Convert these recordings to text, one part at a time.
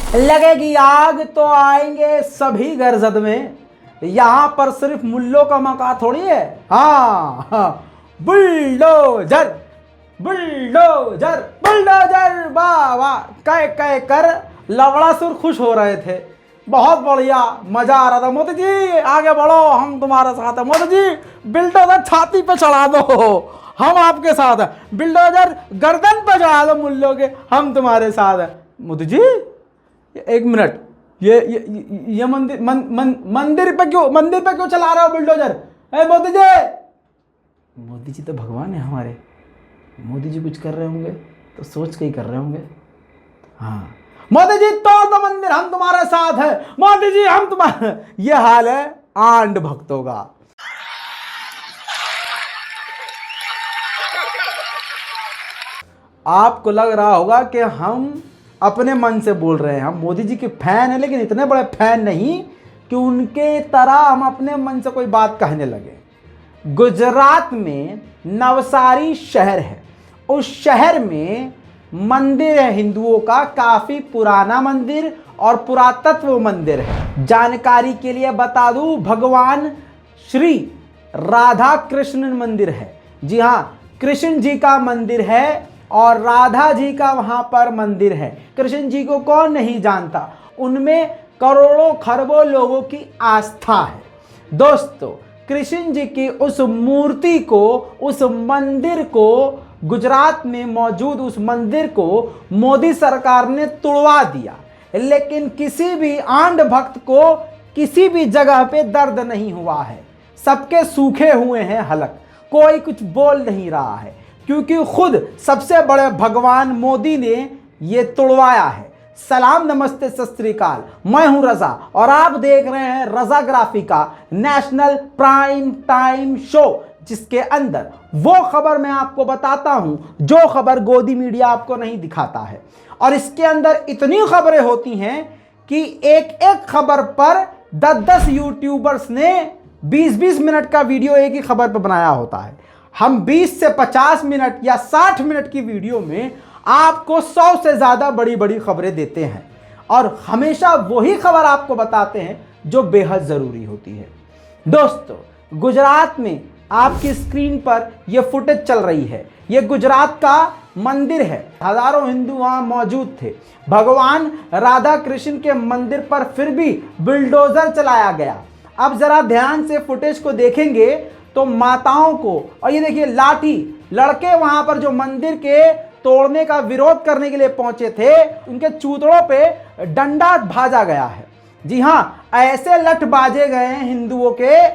लगेगी आग तो आएंगे सभी गरजद में, यहाँ पर सिर्फ मुल्लों का मका थोड़ी है। हाँ हाँ, बुलडोजर बुलडोजर बुलडोजर, वाह वाह, कह कर लवड़ासुर खुश हो रहे थे। बहुत बढ़िया, मजा आ रहा था। मोदी जी आगे बढ़ो, हम तुम्हारे साथ हैं। मोदी जी बिल्डोजर छाती पे चढ़ा दो, हम आपके साथ हैं। बिल्डोजर गर्दन पे चढ़ा दो मुल्लों के, हम तुम्हारे साथ हैं। मोदी जी एक मिनट, ये मंदिर पे क्यों चला रहे हो बिल्डोजर? मोदी जी, मोदी जी तो भगवान है हमारे। मोदी जी कुछ कर रहे होंगे तो सोच के ही कर रहे होंगे। हाँ, मोदी जी तोड़ दो मंदिर, हम तुम्हारे साथ हैं। मोदी जी हम तुम्हारे, ये हाल है आंड भक्तों का। आपको लग रहा होगा कि हम अपने मन से बोल रहे हैं, हम मोदी जी के फैन हैं, लेकिन इतने बड़े फैन नहीं कि उनके तरह हम अपने मन से कोई बात कहने लगे। गुजरात में नवसारी शहर है, उस शहर में मंदिर है हिंदुओं का, काफी पुराना मंदिर और पुरातत्व मंदिर है। जानकारी के लिए बता दूं, भगवान श्री राधा कृष्ण मंदिर है। जी हाँ, कृष्ण जी का मंदिर है और राधा जी का वहां पर मंदिर है। कृष्ण जी को कौन नहीं जानता, उनमें करोड़ों खरबों लोगों की आस्था है। दोस्तों, कृष्ण जी की उस मूर्ति को, उस मंदिर को, गुजरात में मौजूद उस मंदिर को मोदी सरकार ने तोड़वा दिया, लेकिन किसी भी आंध भक्त को किसी भी जगह पे दर्द नहीं हुआ है। सबके सूखे हुए हैं हलक, कोई कुछ बोल नहीं रहा है, क्योंकि खुद सबसे बड़े भगवान मोदी ने ये तोड़वाया है। सलाम नमस्ते सत श्री अकाल, मैं हूं रजा और आप देख रहे हैं रजाग्राफी का नेशनल प्राइम टाइम शो, जिसके अंदर वो खबर मैं आपको बताता हूं जो खबर गोदी मीडिया आपको नहीं दिखाता है। और इसके अंदर इतनी खबरें होती हैं कि एक एक खबर पर 10-10 यूट्यूबर्स ने 20-20 मिनट का वीडियो एक ही खबर पर बनाया होता है। हम 20 से 50 मिनट या 60 मिनट की वीडियो में आपको 100 से ज़्यादा बड़ी बड़ी खबरें देते हैं, और हमेशा वही खबर आपको बताते हैं जो बेहद ज़रूरी होती है। दोस्तों, गुजरात में आपकी स्क्रीन पर यह फुटेज चल रही है, यह गुजरात का मंदिर है। हजारों हिंदू वहाँ मौजूद थे। भगवान राधा कृष्ण के मंदिर पर फिर भी बुलडोजर चलाया गया। अब ज़रा ध्यान से फुटेज को देखेंगे तो माताओं को, और ये देखिए लाठी, लड़के वहां पर जो मंदिर के तोड़ने का विरोध करने के लिए पहुंचे थे, उनके चूतड़ों पे डंडा भाजा गया है। जी हाँ, ऐसे लठ बाजे गए हैं हिंदुओं के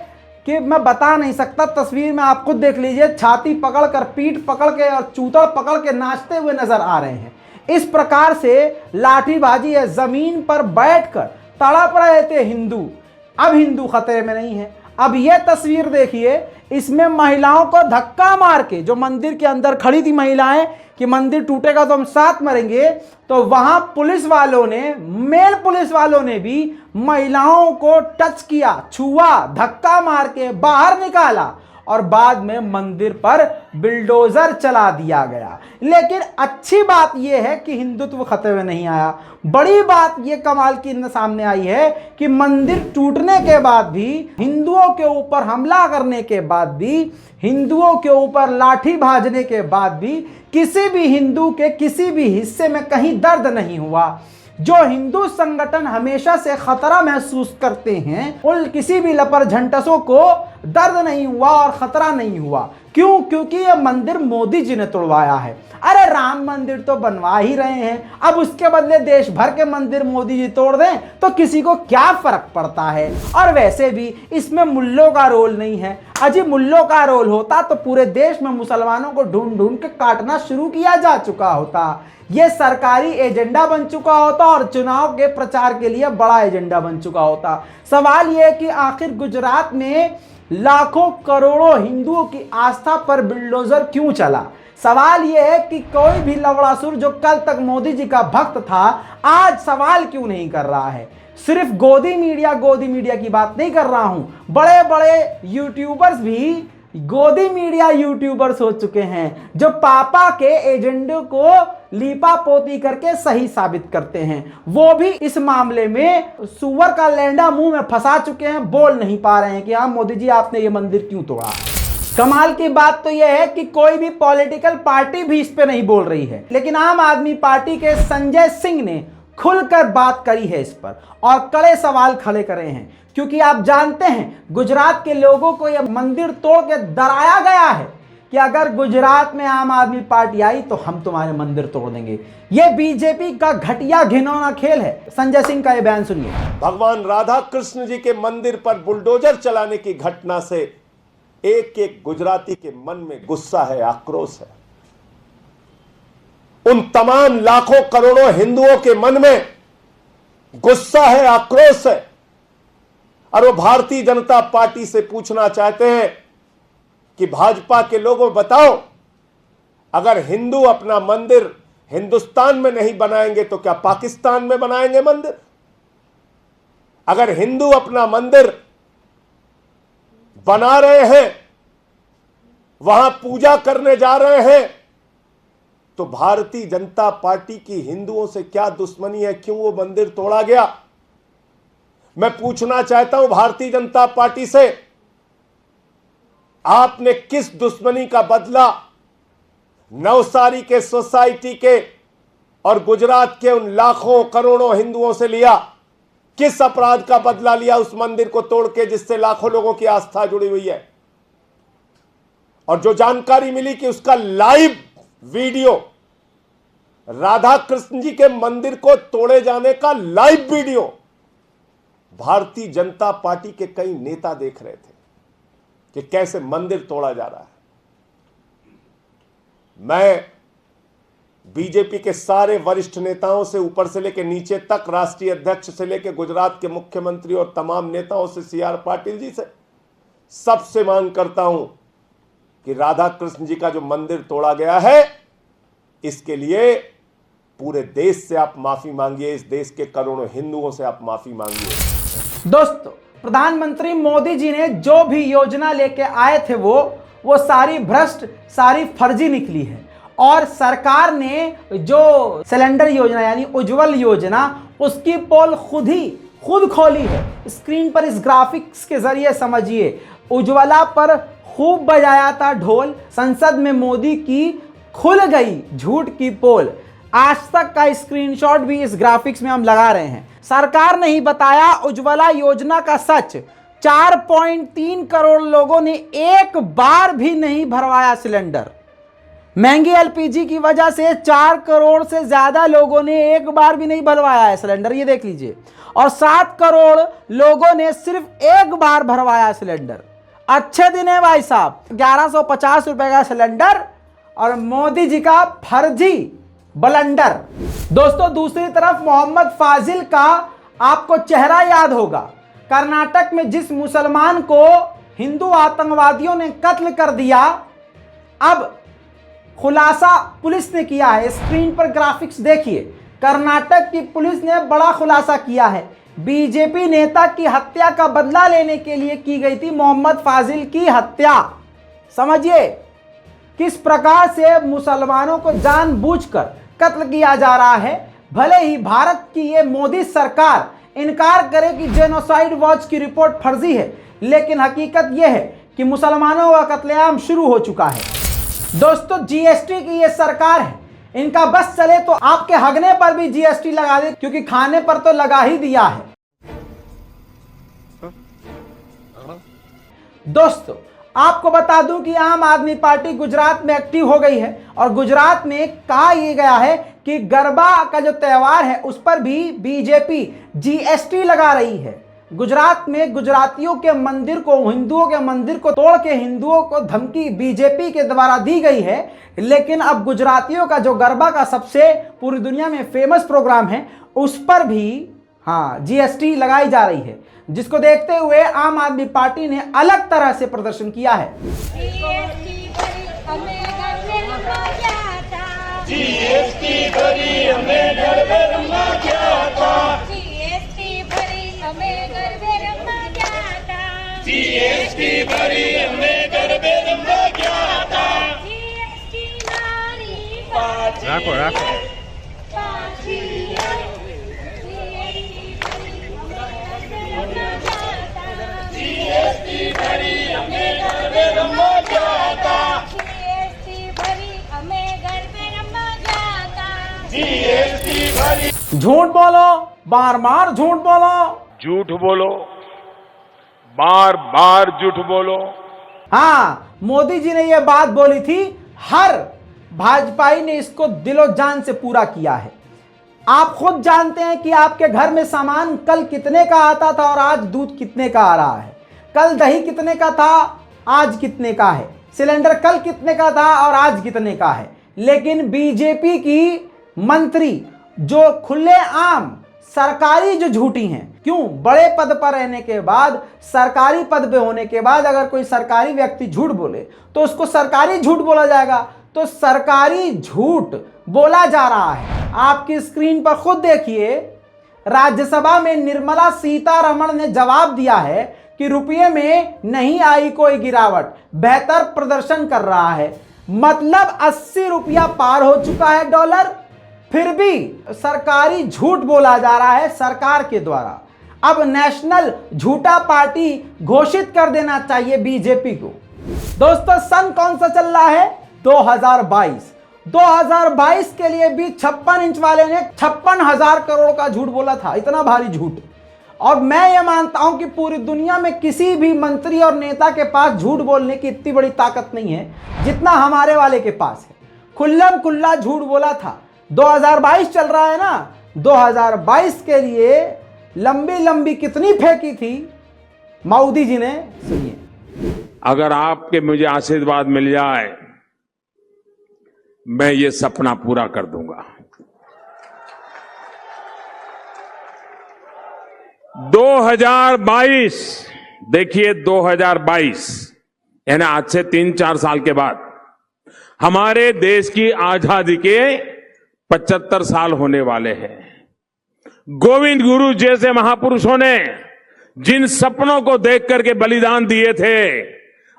कि मैं बता नहीं सकता। तस्वीर में आप खुद देख लीजिए, छाती पकड़कर, पीठ पकड़ के और चूतड़ पकड़ के नाचते हुए नजर आ रहे हैं। इस प्रकार से लाठीबाजी है, जमीन पर बैठकर तड़प रहे थे हिंदू। अब हिंदू खतरे में नहीं है। अब यह तस्वीर देखिए, इसमें महिलाओं को धक्का मार के, जो मंदिर के अंदर खड़ी थी महिलाएं कि मंदिर टूटेगा तो हम साथ मरेंगे, तो वहां पुलिस वालों ने, मेल पुलिस वालों ने भी महिलाओं को टच किया, छुआ, धक्का मार के बाहर निकाला और बाद में मंदिर पर बिल्डोजर चला दिया गया। लेकिन अच्छी बात यह है कि हिंदुत्व खतरे में नहीं आया। बड़ी बात यह कमाल की सामने आई है कि मंदिर टूटने के बाद भी, हिंदुओं के ऊपर हमला करने के बाद भी, हिंदुओं के ऊपर लाठी भाजने के बाद भी किसी भी हिंदू के किसी भी हिस्से में कहीं दर्द नहीं हुआ। जो हिंदू संगठन हमेशा से खतरा महसूस करते हैं, उन किसी भी लपर झंटसों को दर्द नहीं हुआ और खतरा नहीं हुआ। क्यों? क्योंकि यह मंदिर मोदी जी ने तोड़वाया है। अरे राम मंदिर तो बनवा ही रहे हैं, अब उसके बदले देश भर के मंदिर मोदी जी तोड़ दें तो किसी को क्या फर्क पड़ता है। और वैसे भी इसमें मुल्लों का रोल नहीं है। अजी मुल्लों का रोल होता तो पूरे देश में मुसलमानों को ढूंढ ढूंढ के काटना शुरू किया जा चुका होता। यह सरकारी एजेंडा बन चुका होता और चुनाव के प्रचार के लिए बड़ा एजेंडा बन चुका होता। सवाल यह है कि आखिर गुजरात में लाखों करोड़ों हिंदुओं की आस्था पर बुलडोजर क्यों चला? सवाल यह है कि कोई भी लवड़ासुर जो कल तक मोदी जी का भक्त था, आज सवाल क्यों नहीं कर रहा है? सिर्फ गोदी मीडिया की बात नहीं कर रहा हूं, बड़े बड़े यूट्यूबर्स भी गोदी मीडिया यूट्यूबर्स हो चुके हैं जो पापा के एजेंडे को लीपा पोती करके सही साबित करते हैं। वो भी इस मामले में सुअर का लेंडा मुंह में फंसा चुके हैं, बोल नहीं पा रहे हैं कि हाँ मोदी जी आपने ये मंदिर क्यों तोड़ा। कमाल की बात तो यह है कि कोई भी पॉलिटिकल पार्टी भी इस पे नहीं बोल रही है, लेकिन आम आदमी पार्टी के संजय सिंह ने खुलकर बात करी है इस पर और कड़े सवाल खड़े करे हैं, क्योंकि आप जानते हैं गुजरात के लोगों को यह मंदिर तोड़ के डराया गया है कि अगर गुजरात में आम आदमी पार्टी आई तो हम तुम्हारे मंदिर तोड़ देंगे। यह बीजेपी का घटिया घिनौना खेल है। संजय सिंह का यह बयान सुनिए। भगवान राधा कृष्ण जी के मंदिर पर बुलडोजर चलाने की घटना से एक एक गुजराती के मन में गुस्सा है, आक्रोश है। उन तमाम लाखों करोड़ों हिंदुओं के मन में गुस्सा है, आक्रोश है, और वो भारतीय जनता पार्टी से पूछना चाहते हैं कि भाजपा के लोगों बताओ, अगर हिंदू अपना मंदिर हिंदुस्तान में नहीं बनाएंगे तो क्या पाकिस्तान में बनाएंगे मंदिर? अगर हिंदू अपना मंदिर बना रहे हैं, वहां पूजा करने जा रहे हैं, तो भारतीय जनता पार्टी की हिंदुओं से क्या दुश्मनी है? क्यों वो मंदिर तोड़ा गया? मैं पूछना चाहता हूं भारतीय जनता पार्टी से, आपने किस दुश्मनी का बदला नवसारी के सोसाइटी के और गुजरात के उन लाखों करोड़ों हिंदुओं से लिया? किस अपराध का बदला लिया उस मंदिर को तोड़ के जिससे लाखों लोगों की आस्था जुड़ी हुई है? और जो जानकारी मिली कि उसका लाइव वीडियो, राधा कृष्ण जी के मंदिर को तोड़े जाने का live video Bharatiya Janata party के कई नेता देख रहे थे कि कैसे मंदिर तोड़ा जा रहा है। मैं बीजेपी के सारे वरिष्ठ नेताओं से ऊपर से लेकर नीचे तक, राष्ट्रीय अध्यक्ष से लेकर गुजरात के मुख्यमंत्री और तमाम नेताओं से, CR पाटिल जी से, सबसे मांग करता हूं कि राधा कृष्ण जी का जो मंदिर तोड़ा गया है, इसके लिए पूरे देश से आप माफी मांगिए, इस देश के करोड़ों हिंदुओं से आप माफी मांगिए। दोस्तों, प्रधानमंत्री मोदी जी ने जो भी योजना लेके आए थे वो सारी भ्रष्ट, सारी फर्जी निकली है। और सरकार ने जो सिलेंडर योजना यानी उज्जवल योजना, उसकी पोल खुद खोली है। स्क्रीन पर इस ग्राफिक्स के जरिए समझिए। उज्ज्वला पर खूब बजाया था ढोल, संसद में मोदी की खुल गई झूठ की पोल। आज तक का स्क्रीनशॉट भी इस ग्राफिक्स में हम लगा रहे हैं। सरकार ने ही बताया उज्ज्वला योजना का सच। 4.3 करोड़ लोगों ने एक बार भी नहीं भरवाया सिलेंडर। महंगी LPG की वजह से 4 करोड़ से ज्यादा लोगों ने एक बार भी नहीं भरवाया है सिलेंडर, ये देख लीजिए। और 7 करोड़ लोगों ने सिर्फ एक बार भरवाया सिलेंडर। अच्छे दिन है भाई साहब, 1150 रुपए का सिलेंडर और मोदी जी का फर्जी बलंडर। दोस्तों, दूसरी तरफ मोहम्मद फाजिल का आपको चेहरा याद होगा। कर्नाटक में जिस मुसलमान को हिंदू आतंकवादियों ने कत्ल कर दिया, अब खुलासा पुलिस ने किया है। स्क्रीन पर ग्राफिक्स देखिए। कर्नाटक की पुलिस ने बड़ा खुलासा किया है। बीजेपी नेता की हत्या का बदला लेने के लिए की गई थी मोहम्मद फाजिल की हत्या। समझिए किस प्रकार से मुसलमानों को जानबूझकर कत्ल किया जा रहा है। भले ही भारत की ये मोदी सरकार इनकार करे कि जेनोसाइड वॉच की रिपोर्ट फर्जी है, लेकिन हकीकत यह है कि मुसलमानों का कत्लेआम शुरू हो चुका है। दोस्तों, GST की ये सरकार है, इनका बस चले तो आपके हगने पर भी GST लगा दे, क्योंकि खाने पर तो लगा ही दिया है। दोस्तों, आपको बता दूं कि आम आदमी पार्टी गुजरात में एक्टिव हो गई है और गुजरात में कहा यह गया है कि गरबा का जो त्योहार है उस पर भी बीजेपी GST लगा रही है। गुजरात में गुजरातियों के मंदिर को, हिंदुओं के मंदिर को तोड़ के हिंदुओं को धमकी बीजेपी के द्वारा दी गई है, लेकिन अब गुजरातियों का जो गरबा का सबसे पूरी दुनिया में फेमस प्रोग्राम है उस पर भी GST लगाई जा रही है, जिसको देखते हुए आम आदमी पार्टी ने अलग तरह से प्रदर्शन किया है। GST भरी हमें घर રાખો રાખો झूठ बोलो, बार बार झूठ बोलो। झूठ बोलो, बार बार झूठ बोलो। हाँ, मोदी जी ने यह बात बोली थी, हर भाजपाई ने इसको दिलो जान से पूरा किया है। आप खुद जानते हैं कि आपके घर में सामान कल कितने का आता था और आज दूध कितने का आ रहा है। कल दही कितने का था, आज कितने का है। सिलेंडर कल कितने का था और आज कितने का है। लेकिन बीजेपी की मंत्री जो खुले आम सरकारी जो झूठी हैं, क्यों, बड़े पद पर रहने के बाद, सरकारी पद पे होने के बाद अगर कोई सरकारी व्यक्ति झूठ बोले तो उसको सरकारी झूठ बोला जाएगा। तो सरकारी झूठ बोला जा रहा है। आपकी स्क्रीन पर खुद देखिए, राज्यसभा में निर्मला सीतारमण ने जवाब दिया है कि रुपये में नहीं आई कोई गिरावट, बेहतर प्रदर्शन कर रहा है। मतलब 80 रुपया पार हो चुका है डॉलर, फिर भी सरकारी झूठ बोला जा रहा है सरकार के द्वारा। अब नेशनल झूठा पार्टी घोषित कर देना चाहिए बीजेपी को। दोस्तों, सन कौन सा चल रहा है? 2022। 2022 के लिए भी 56 इंच वाले ने 56,000 करोड़ का झूठ बोला था। इतना भारी झूठ। और मैं ये मानता हूं कि पूरी दुनिया में किसी भी मंत्री और नेता के पास झूठ बोलने की इतनी बड़ी ताकत नहीं है जितना हमारे वाले के पास है। खुल्लम खुल्ला झूठ बोला था। 2022 चल रहा है ना, 2022 के लिए लंबी लंबी कितनी फेंकी थी मोदी जी ने, सुनिए। अगर आपके मुझे आशीर्वाद मिल जाए, मैं ये सपना पूरा कर दूंगा। 2022, देखिए 2022 यानी आज से 3-4 साल के बाद हमारे देश की आजादी के 75 साल होने वाले हैं। गोविंद गुरु जैसे महापुरुषों ने जिन सपनों को देख करके बलिदान दिए थे,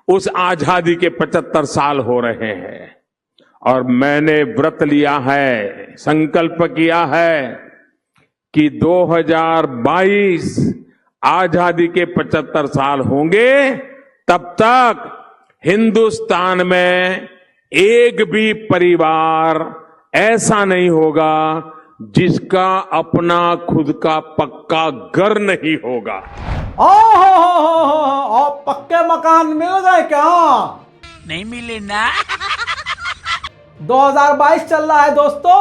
उस आजादी के 75 साल हो रहे हैं। और मैंने व्रत लिया है, संकल्प किया है कि 2022 आजादी के 75 साल होंगे, तब तक हिंदुस्तान में एक भी परिवार ऐसा नहीं होगा जिसका अपना खुद का पक्का घर नहीं होगा। ओ पक्के मकान मिल गए क्या? नहीं मिले ना। 2022 चल रहा है दोस्तों,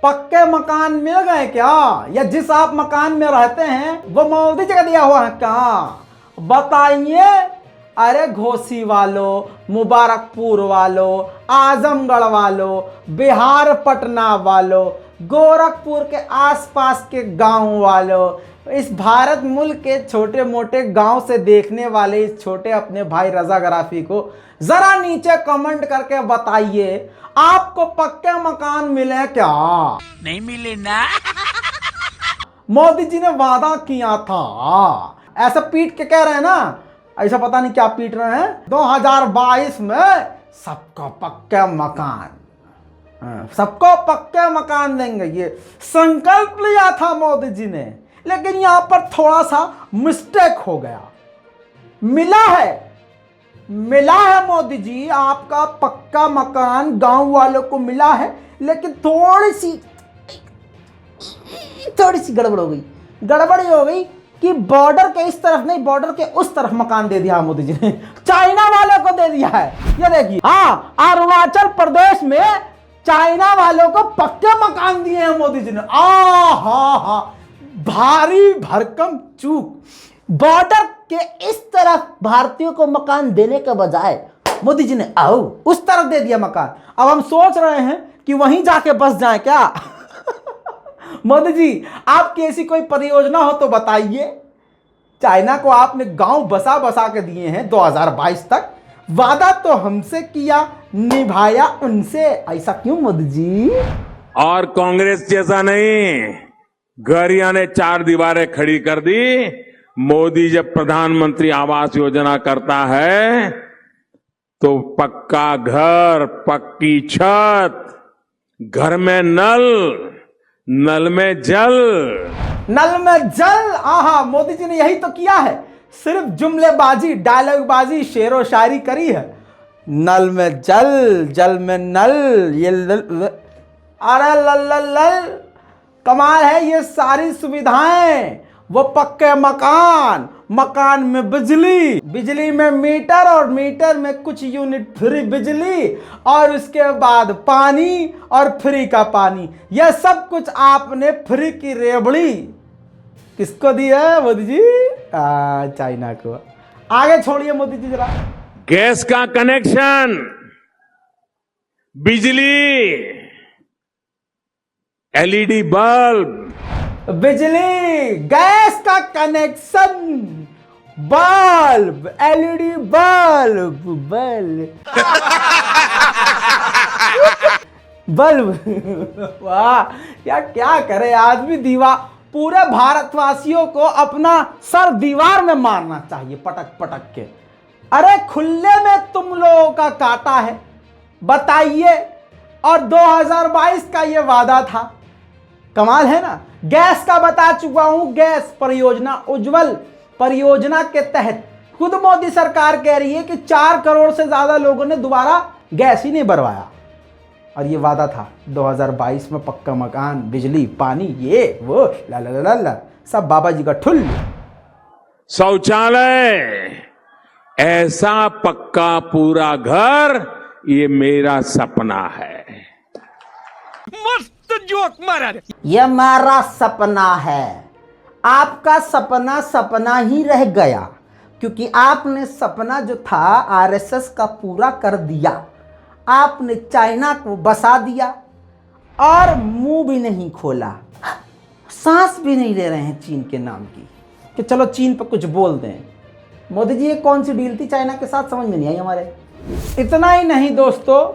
पक्के मकान मिल गए क्या? या जिस आप मकान में रहते हैं वो मोदी जी का दिया हुआ है क्या? बताइए। अरे घोसी वालों, मुबारकपुर वालों, आजमगढ़ वालों, बिहार पटना वालों, गोरखपुर के आसपास के गांव वालों, इस भारत मुल्क के छोटे मोटे गांव से देखने वाले इस छोटे अपने भाई रजा गराफी को जरा नीचे कमेंट करके बताइए, आपको पक्के मकान मिले क्या? नहीं मिले ना। मोदी जी ने वादा किया था, ऐसा पीट के कह रहे हैं ना, ऐसा पता नहीं क्या पीट रहे हैं। 2022 में सबको पक्के मकान, सबको पक्के मकान देंगे, ये संकल्प लिया था मोदी जी ने। लेकिन यहां पर थोड़ा सा मिस्टेक हो गया। मिला है मोदी जी, आपका पक्का मकान गांव वालों को मिला है, लेकिन थोड़ी सी गड़बड़ी हो गई कि बॉर्डर के इस तरफ नहीं, बॉर्डर के उस तरफ मकान दे दिया मोदी जी ने, चाइना वालों को दे दिया है। ये देखिए, हाँ, अरुणाचल प्रदेश में चाइना वालों को पक्के मकान दिए हैं मोदी जी ने। हा भारी भरकम चूक। बॉर्डर के इस तरफ भारतीयों को मकान देने के बजाय मोदी जी ने उस तरफ दे दिया मकान। अब हम सोच रहे हैं कि वहीं जाके बस जाए क्या? मोदी जी, आपकी ऐसी कोई परियोजना हो तो बताइए। चाइना को आपने गांव बसा के दिए हैं 2022 तक, वादा तो हमसे किया, निभाया उनसे, ऐसा क्यों मोदी जी? और कांग्रेस जैसा नहीं, गरिया ने 4 दीवारें खड़ी कर दी। मोदी जब प्रधानमंत्री आवास योजना करता है तो पक्का घर, पक्की छत, घर में नल, नल में जल। नल में जल। आहा, मोदी जी ने यही तो किया है। सिर्फ जुमलेबाजी, डायलॉगबाजी, शेरो शायरी करी है। नल में जल, जल में नल, ये अरे लल लल लल, कमाल है। ये सारी सुविधाएं, वो पक्के मकान, मकान में बिजली, बिजली में मीटर और मीटर में कुछ यूनिट फ्री बिजली, और उसके बाद पानी और फ्री का पानी। यह सब कुछ आपने फ्री की रेवड़ी किसको दी है मोदी जी? चाइना को। आगे छोड़िए मोदी जी जरा। गैस का कनेक्शन, बिजली, एलईडी बल्ब, बिजली, गैस का connection, bulb, LED bulb, bulb. वाह यार, क्या करे आदमी। दीवार, पूरे भारतवासियों को अपना सर दीवार में मारना चाहिए पटक पटक के। अरे खुले में तुम लोगों का काटा है, बताइए। और 2022 का ये वादा था, कमाल है ना। गैस का बता चुका हूं, गैस परियोजना, उज्जवल परियोजना के तहत खुद मोदी सरकार कह रही है कि 4 करोड़ से ज्यादा लोगों ने दोबारा गैस ही नहीं भरवाया। और ये वादा था 2022 में पक्का मकान, बिजली, पानी, ये वो ला ला ला ला, सब बाबा जी का ठुल। शौचालय, ऐसा पक्का पूरा घर, ये मेरा सपना है। मस्त जोक मारा। ये मेरा सपना है। आपका सपना सपना ही रह गया, क्योंकि आपने सपना जो था आरएसएस का पूरा कर दिया। आपने चाइना को बसा दिया और मुंह भी नहीं खोला, सांस भी नहीं ले रहे हैं चीन के नाम की कि चलो चीन पर कुछ बोल दें। मोदी जी, ये कौन सी डील थी चाइना के साथ, समझ में नहीं आई हमारे। इतना ही नहीं दोस्तों,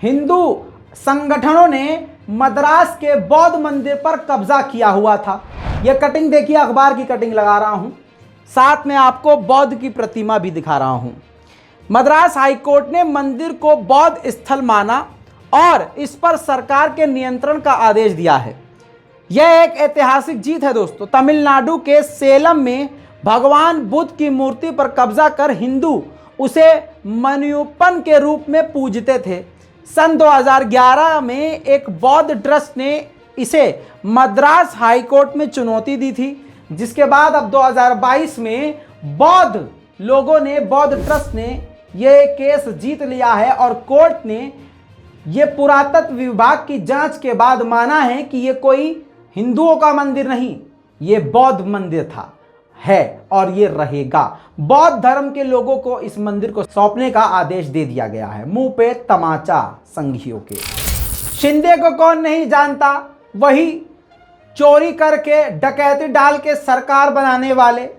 हिंदू संगठनों ने मद्रास के बौद्ध मंदिर पर कब्जा किया हुआ था। यह कटिंग देखिए, अखबार की कटिंग लगा रहा हूं, साथ में आपको बौद्ध की प्रतिमा भी दिखा रहा हूं। मद्रास हाईकोर्ट ने मंदिर को बौद्ध स्थल माना और इस पर सरकार के नियंत्रण का आदेश दिया है। यह एक ऐतिहासिक जीत है दोस्तों। तमिलनाडु के सेलम में भगवान बुद्ध की मूर्ति पर कब्जा कर हिंदू उसे मन्युप्पन के रूप में पूजते थे। सन 2011 में एक बौद्ध ट्रस्ट ने इसे मद्रास हाईकोर्ट में चुनौती दी थी, जिसके बाद अब 2022 में बौद्ध लोगों ने, बौद्ध ट्रस्ट ने यह केस जीत लिया है और कोर्ट ने यह पुरातत्व विभाग की जांच के बाद माना है कि यह कोई हिंदुओं का मंदिर नहीं, यह बौद्ध मंदिर था, है और ये रहेगा। बौद्ध धर्म के लोगों को इस मंदिर को सौंपने का आदेश दे दिया गया है। मुंह पे तमाचा संघियों के। शिंदे को कौन नहीं जानता, वही चोरी करके, डकैती डाल के सरकार बनाने वाले।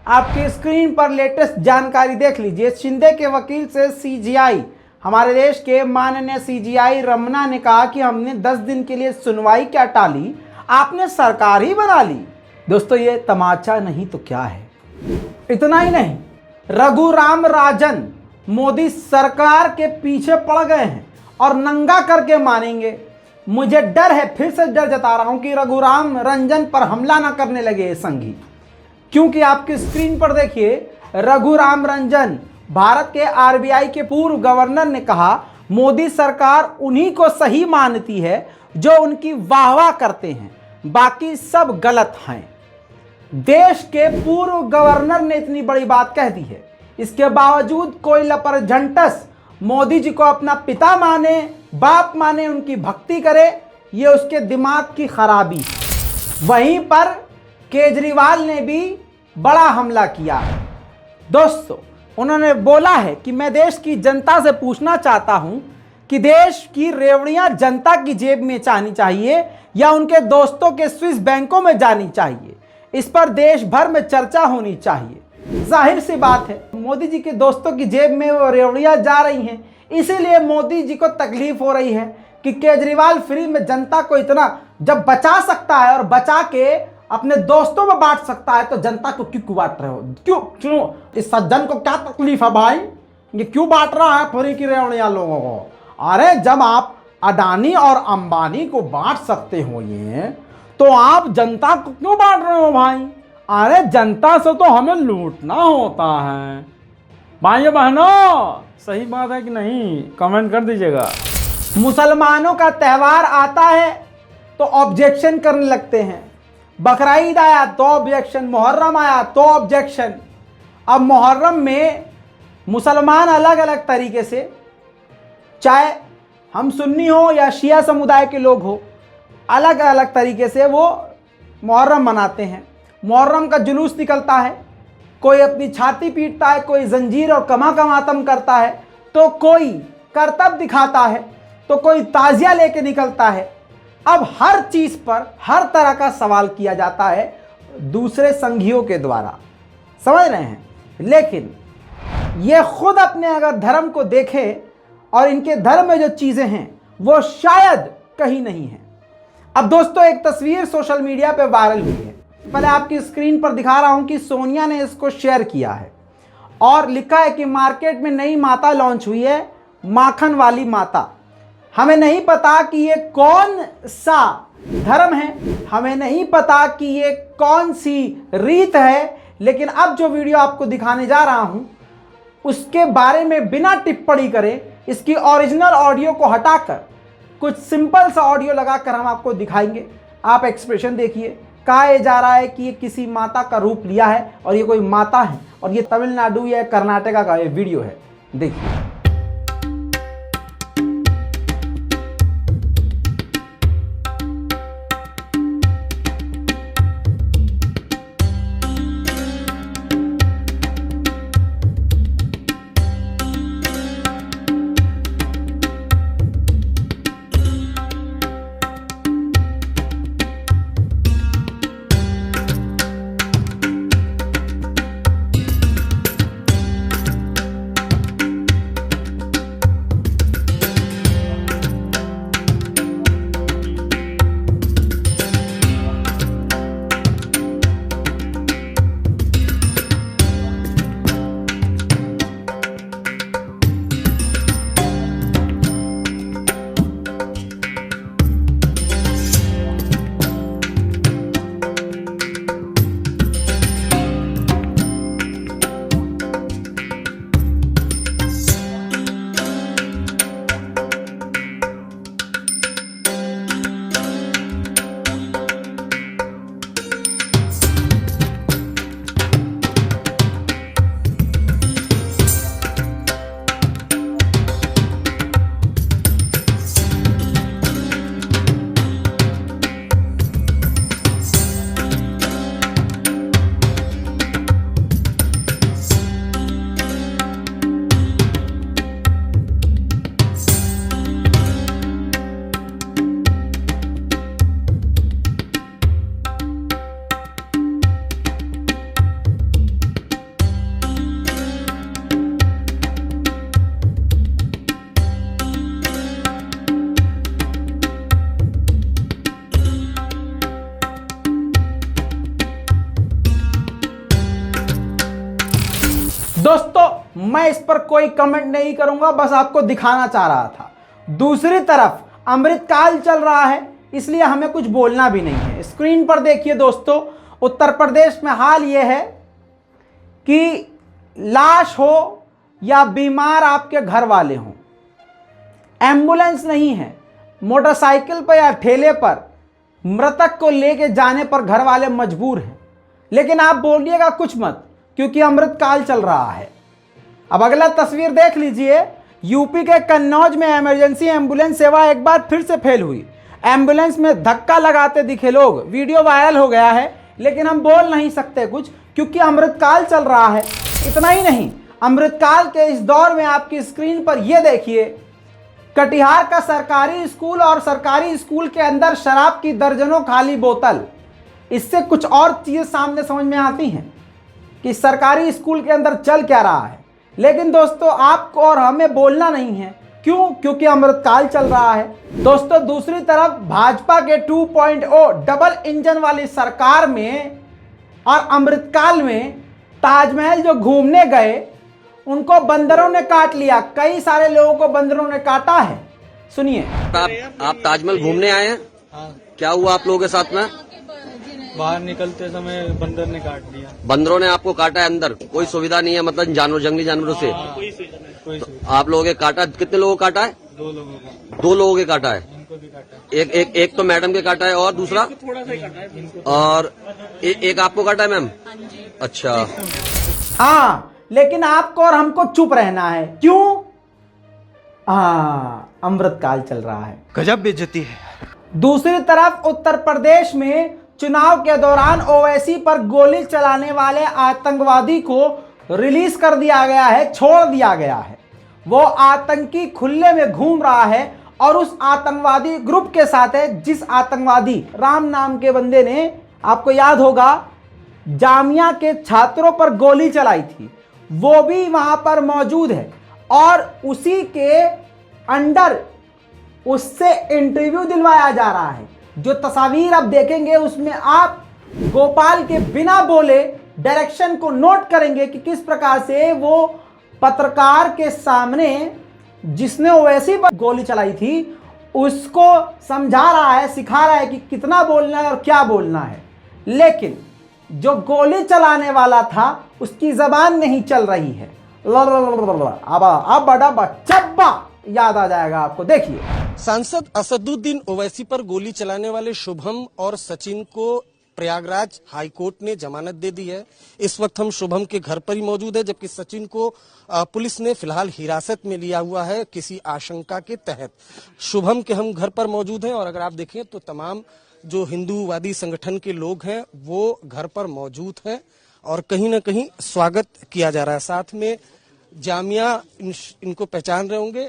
आपकी स्क्रीन पर लेटेस्ट जानकारी देख लीजिए। शिंदे के वकील से सीजीआई, हमारे देश के माननीय सीजीआई रमना ने कहा कि हमने 10 दिन के लिए सुनवाई क्या टाली, आपने सरकार ही बना ली। दोस्तों, ये तमाचा नहीं तो क्या है। इतना ही नहीं, रघुराम राजन मोदी सरकार के पीछे पड़ गए हैं और नंगा करके मानेंगे। मुझे डर है, फिर से डर जता रहा हूं कि रघुराम रंजन पर हमला ना करने लगे ये संघी। क्योंकि आपकी स्क्रीन पर देखिए, रघुराम रंजन, भारत के आरबीआई के पूर्व गवर्नर, ने कहा मोदी सरकार उन्हीं को सही मानती है जो उनकी वाहवाह करते हैं, बाकी सब गलत हैं। देश के पूर्व गवर्नर ने इतनी बड़ी बात कह दी है, इसके बावजूद कोई लपरझंटस मोदी जी को अपना पिता माने, बाप माने, उनकी भक्ति करे, ये उसके दिमाग की खराबी। वहीं पर केजरीवाल ने भी बड़ा हमला किया है दोस्तों। उन्होंने बोला है कि मैं देश की जनता से पूछना चाहता हूं कि देश की रेवड़ियां जनता की जेब में जानी चाहिए या उनके दोस्तों के स्विस बैंकों में जानी चाहिए। इस पर देश भर में चर्चा होनी चाहिए। जाहिर सी बात है, मोदी जी के दोस्तों की जेब में वो रेवड़ियां जा रही हैं, इसीलिए मोदी जी को तकलीफ हो रही है कि केजरीवाल फ्री में जनता को इतना जब बचा सकता है और बचा के अपने दोस्तों में बांट सकता है, तो जनता को क्यों बांट रहे हो? क्यों? इस सज्जन को क्या तकलीफ है भाई? ये क्यों बांट रहा है फुरी की रेवड़िया लोगों को? अरे जब आप अडानी और अंबानी को बांट सकते हो ये, तो आप जनता को क्यों बांट रहे हो भाई? अरे जनता से तो हमें लूटना होता है। भाइयों बहनों, सही बात है कि नहीं? कमेंट कर दीजिएगा। मुसलमानों का त्यौहार आता है तो ऑब्जेक्शन करने लगते हैं। बकरीद आया तो ऑब्जेक्शन, मुहर्रम आया तो ऑब्जेक्शन। अब मुहर्रम में मुसलमान अलग अलग तरीके से, चाहे हम सुन्नी हो या शिया समुदाय के लोग हो, अलग अलग तरीके से वो मुहर्रम मनाते हैं। मुहर्रम का जुलूस निकलता है, कोई अपनी छाती पीटता है, कोई जंजीर और कमा कमातम करता है, तो कोई करतब दिखाता है, तो कोई ताजिया लेके निकलता है। अब हर चीज पर हर तरह का सवाल किया जाता है दूसरे संघियों के द्वारा, समझ रहे हैं? लेकिन ये खुद अपने अगर धर्म को देखें और इनके धर्म में जो चीजें हैं वो शायद कहीं नहीं है। अब दोस्तों, एक तस्वीर सोशल मीडिया पे वायरल हुई है, पहले आपकी स्क्रीन पर दिखा रहा हूं कि सोनिया ने इसको शेयर किया है और लिखा है कि मार्केट में नई माता लॉन्च हुई है, माखन वाली माता। हमें नहीं पता कि ये कौन सा धर्म है, हमें नहीं पता कि ये कौन सी रीत है, लेकिन अब जो वीडियो आपको दिखाने जा रहा हूं उसके बारे में बिना टिप्पणी करे, इसकी ओरिजिनल ऑडियो को हटाकर कुछ सिंपल सा ऑडियो लगाकर हम आपको दिखाएंगे। आप एक्सप्रेशन देखिए। कहा जा रहा है कि ये किसी माता का रूप लिया है और ये कोई माता है और ये तमिलनाडु या कर्नाटका का ये वीडियो है, देखिए। दोस्तों, मैं इस पर कोई कमेंट नहीं करूंगा, बस आपको दिखाना चाह रहा था। दूसरी तरफ अमृतकाल चल रहा है, इसलिए हमें कुछ बोलना भी नहीं है। स्क्रीन पर देखिए दोस्तों, उत्तर प्रदेश में हाल यह है कि लाश हो या बीमार आपके घर वाले हों, एम्बुलेंस नहीं है, मोटरसाइकिल पर या ठेले पर मृतक को लेके जाने पर घर वाले मजबूर हैं। लेकिन आप बोलिएगा कुछ मत, क्योंकि अमृतकाल चल रहा है। अब अगला तस्वीर देख लीजिए। यूपी के कन्नौज में इमरजेंसी एम्बुलेंस सेवा एक बार फिर से फेल हुई। एम्बुलेंस में धक्का लगाते दिखे लोग, वीडियो वायरल हो गया है, लेकिन हम बोल नहीं सकते कुछ, क्योंकि अमृतकाल चल रहा है। इतना ही नहीं, अमृतकाल के इस दौर में आपकी स्क्रीन पर यह देखिए, कटिहार का सरकारी स्कूल और सरकारी स्कूल के अंदर शराब की दर्जनों खाली बोतल। इससे कुछ और चीजें सामने समझ में आती हैं कि सरकारी स्कूल के अंदर चल क्या रहा है। लेकिन दोस्तों, आपको और हमें बोलना नहीं है। क्यों? क्योंकि अमृतकाल चल रहा है। दोस्तों, दूसरी तरफ भाजपा के 2.0 डबल इंजन वाली सरकार में और अमृतकाल में ताजमहल जो घूमने गए उनको बंदरों ने काट लिया, कई सारे लोगों को बंदरों ने काटा है। सुनिए। आप ताजमहल घूमने आए हैं? हाँ, क्या हुआ आप लोगों के साथ में? बाहर निकलते समय बंदर ने काट दिया। बंदरों ने आपको काटा है? अंदर कोई सुविधा नहीं है, मतलब जानवर, जंगली जानवरों से? कोई तो आप लोगों के काटा, कितने लोगों को काटा है? 2 लोगों को। 2 लोगों के काटा है। इनको भी काटा है। एक तो मैडम के काटा है और दूसरा थोड़ा सा ही काटा है। और एक आपको काटा है मैम? अच्छा, हाँ, लेकिन आपको और हमको चुप रहना है। क्यों? हाँ, अमृतकाल चल रहा है। गजब बेइज्जती है। दूसरी तरफ उत्तर प्रदेश में चुनाव के दौरान ओवैसी पर गोली चलाने वाले आतंकवादी को रिलीज कर दिया गया है, छोड़ दिया गया है। वो आतंकी खुले में घूम रहा है और उस आतंकवादी ग्रुप के साथ है जिस आतंकवादी राम नाम के बंदे ने, आपको याद होगा, जामिया के छात्रों पर गोली चलाई थी, वो भी वहां पर मौजूद है और उसी के अंडर उससे इंटरव्यू दिलवाया जा रहा है। जो तस्वीर आप देखेंगे उसमें आप गोपाल के बिना बोले डायरेक्शन को नोट करेंगे कि किस प्रकार से वो पत्रकार के सामने जिसने ओवैसी पर गोली चलाई थी उसको समझा रहा है, सिखा रहा है कि कितना बोलना है और क्या बोलना है। लेकिन जो गोली चलाने वाला था उसकी जबान नहीं चल रही है। अब बड़ा बच्चा याद आ जाएगा आपको, देखिए। सांसद असदुद्दीन ओवैसी पर गोली चलाने वाले शुभम और सचिन को प्रयागराज हाईकोर्ट ने जमानत दे दी है। इस वक्त हम शुभम के घर पर ही मौजूद है, जबकि सचिन को पुलिस ने फिलहाल हिरासत में लिया हुआ है किसी आशंका के तहत। शुभम के हम घर पर मौजूद हैं और अगर आप देखें तो तमाम जो हिंदूवादी संगठन के लोग हैं वो घर पर मौजूद हैं और कहीं ना कहीं स्वागत किया जा रहा है। साथ में जामिया, इनको पहचान रहे होंगे,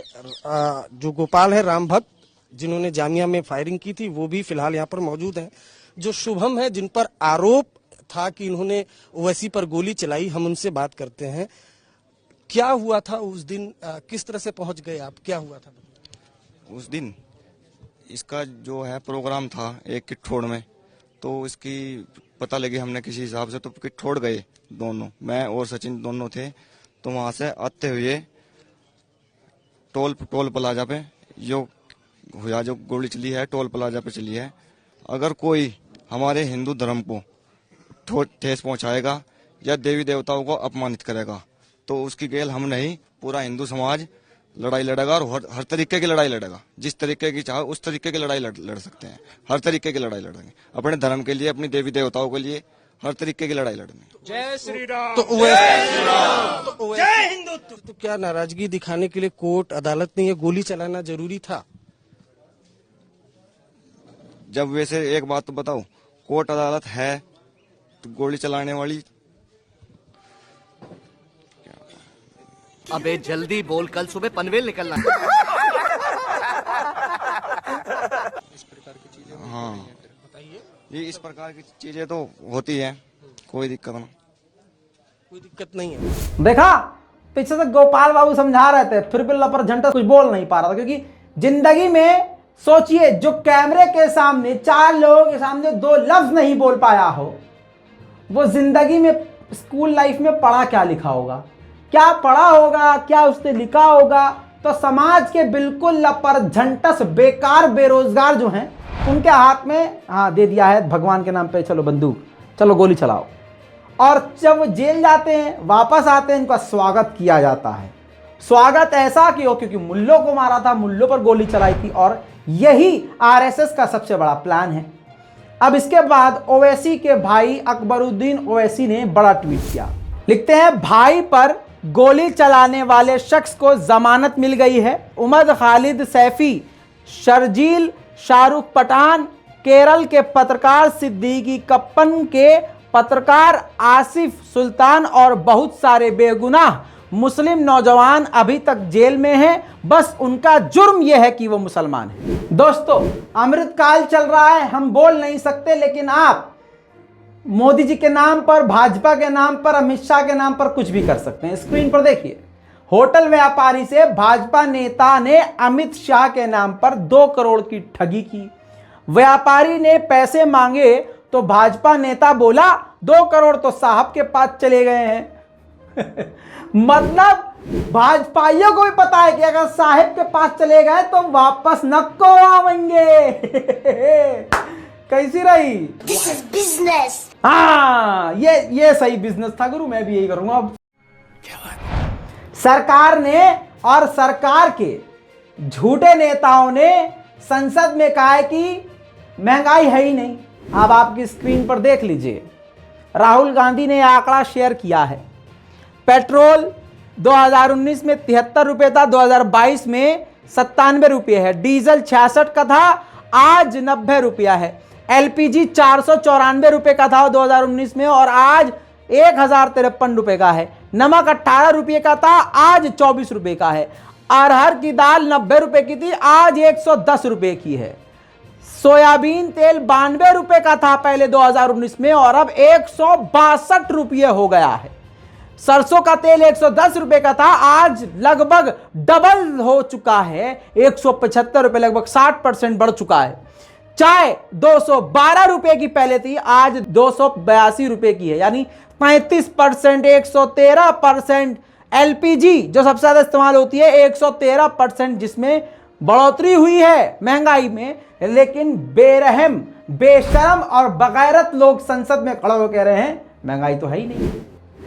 जो गोपाल है, राम भक्त, जिन्होंने जामिया में फायरिंग की थी, वो भी फिलहाल यहाँ पर मौजूद हैं। जो शुभम है, जिन पर आरोप था कि इन्होंने ओवैसी पर गोली चलाई, हम उनसे बात करते हैं। क्या हुआ था उस दिन, किस तरह से पहुंच गए आप, क्या हुआ था? उस दिन इसका जो है प्रोग्राम था एक किठोड़ में, तो इसकी पता लगी हमने किसी हिसाब से, तो किठोड़ गए दोनों, मैं और सचिन दोनों थे। तो वहां से आते हुए टोल प्लाजा पे जो गोली चली है, टोल प्लाजा पे चली है। अगर कोई हमारे हिंदू धर्म को ठेस पहुंचाएगा या देवी देवताओं को अपमानित करेगा तो उसकी गेल हम नहीं, पूरा हिंदू समाज लड़ाई लड़ेगा और हर तरीके की लड़ाई लड़ेगा। जिस तरीके की चाहे उस तरीके की लड़ाई लड़ सकते हैं, हर तरीके की लड़ाई लड़ेंगे, अपने धर्म के लिए, अपनी देवी देवताओं के लिए, हर तरीके की लड़ाई लड़ेंगे। जय श्री राम। तो जय हिंदुत्व। तो क्या नाराजगी दिखाने के लिए कोर्ट अदालत ने ये गोली चलाना जरूरी था? जब वैसे एक बात तो बताओ, कोर्ट अदालत है तो गोली चलाने वाली, अबे जल्दी बोल, कल सुबह पनवेल निकलना। हाँ, ये इस प्रकार की चीजें तो होती है, कोई दिक्कत नहीं, कोई दिक्कत नहीं है। देखा, पीछे से गोपाल बाबू समझा रहे थे, फिर भी लपर झंटा कुछ बोल नहीं पा रहा था। क्योंकि जिंदगी में सोचिए, जो कैमरे के सामने 4 लोगों के सामने 2 लफ्ज नहीं बोल पाया हो, वो जिंदगी में स्कूल लाइफ में पढ़ा क्या लिखा होगा, क्या पढ़ा होगा, क्या उसने लिखा होगा। तो समाज के बिल्कुल लपर झंटस बेकार बेरोजगार जो हैं उनके हाथ में दे दिया है भगवान के नाम पे, चलो बंदूक, चलो गोली चलाओ। और जब वो जेल जाते हैं, वापस आते हैं, इनका स्वागत किया जाता है। स्वागत ऐसा कि हो, क्योंकि मुल्लों को मारा था, मुल्लों पर गोली चलाई थी और यही आरएसएस का सबसे बड़ा प्लान है। अब इसके बाद ओवैसी के भाई अकबरुद्दीन ओवैसी ने बड़ा ट्वीट किया। लिखते हैं, भाई पर गोली चलाने वाले शख्स को जमानत मिल गई है। उमर खालिद सैफी, शर्जील शाहरुख पठान, केरल के पत्रकार सिद्दीकी कप्पन के पत्रकार आसिफ सुल्तान और बहुत सारे बेगुनाह मुस्लिम नौजवान अभी तक जेल में हैं। बस उनका जुर्म यह है कि वो मुसलमान हैं। दोस्तों, अमृतकाल चल रहा है, हम बोल नहीं सकते, लेकिन आप मोदी जी के नाम पर, भाजपा के नाम पर, अमित शाह के नाम पर कुछ भी कर सकते हैं। स्क्रीन पर देखिए, होटल व्यापारी से भाजपा नेता ने अमित शाह के नाम पर 2 करोड़ की ठगी की। व्यापारी ने पैसे मांगे तो भाजपा नेता बोला 2 करोड़ तो साहब के पास चले गए हैं। मतलब भाजपाइयों को भी पता है कि अगर साहिब के पास चले गए तो वापस नको आवेंगे। कैसी रही? This is business. हाँ, ये सही बिजनेस था गुरु, मैं भी यही करूंगा अब। सरकार ने और सरकार के झूठे नेताओं ने संसद में कहा है कि महंगाई है ही नहीं। अब आपकी स्क्रीन पर देख लीजिए, राहुल गांधी ने आंकड़ा शेयर किया है। पेट्रोल 2019 में 73 रुपये था, 2022 में 97 रुपये है। डीजल 66 का था, आज 90 रुपया है। एलपीजी 494 रुपये का था 2019 में और आज 1053 रुपये का है। नमक 18 रुपये का था, आज 24 रुपये का है। अरहर की दाल 90 रुपये की थी, आज 110 रुपये की है। सोयाबीन तेल 92 रुपये का था पहले 2019 में और अब 162 रुपये हो गया है। सरसों का तेल 110 रुपये का था, आज लगभग डबल हो चुका है, 175 रुपये, लगभग 60% बढ़ चुका है। चाय 212 रुपये की पहले थी, आज 282 रुपये की है, यानी 35%, 113%। एलपीजी जो सबसे ज्यादा इस्तेमाल होती है 113%, जिसमें बढ़ोतरी हुई है महंगाई में। लेकिन बेरहम, बेशरम और बगैरत लोग संसद में खड़े होकर कह रहे हैं महंगाई तो है ही नहीं।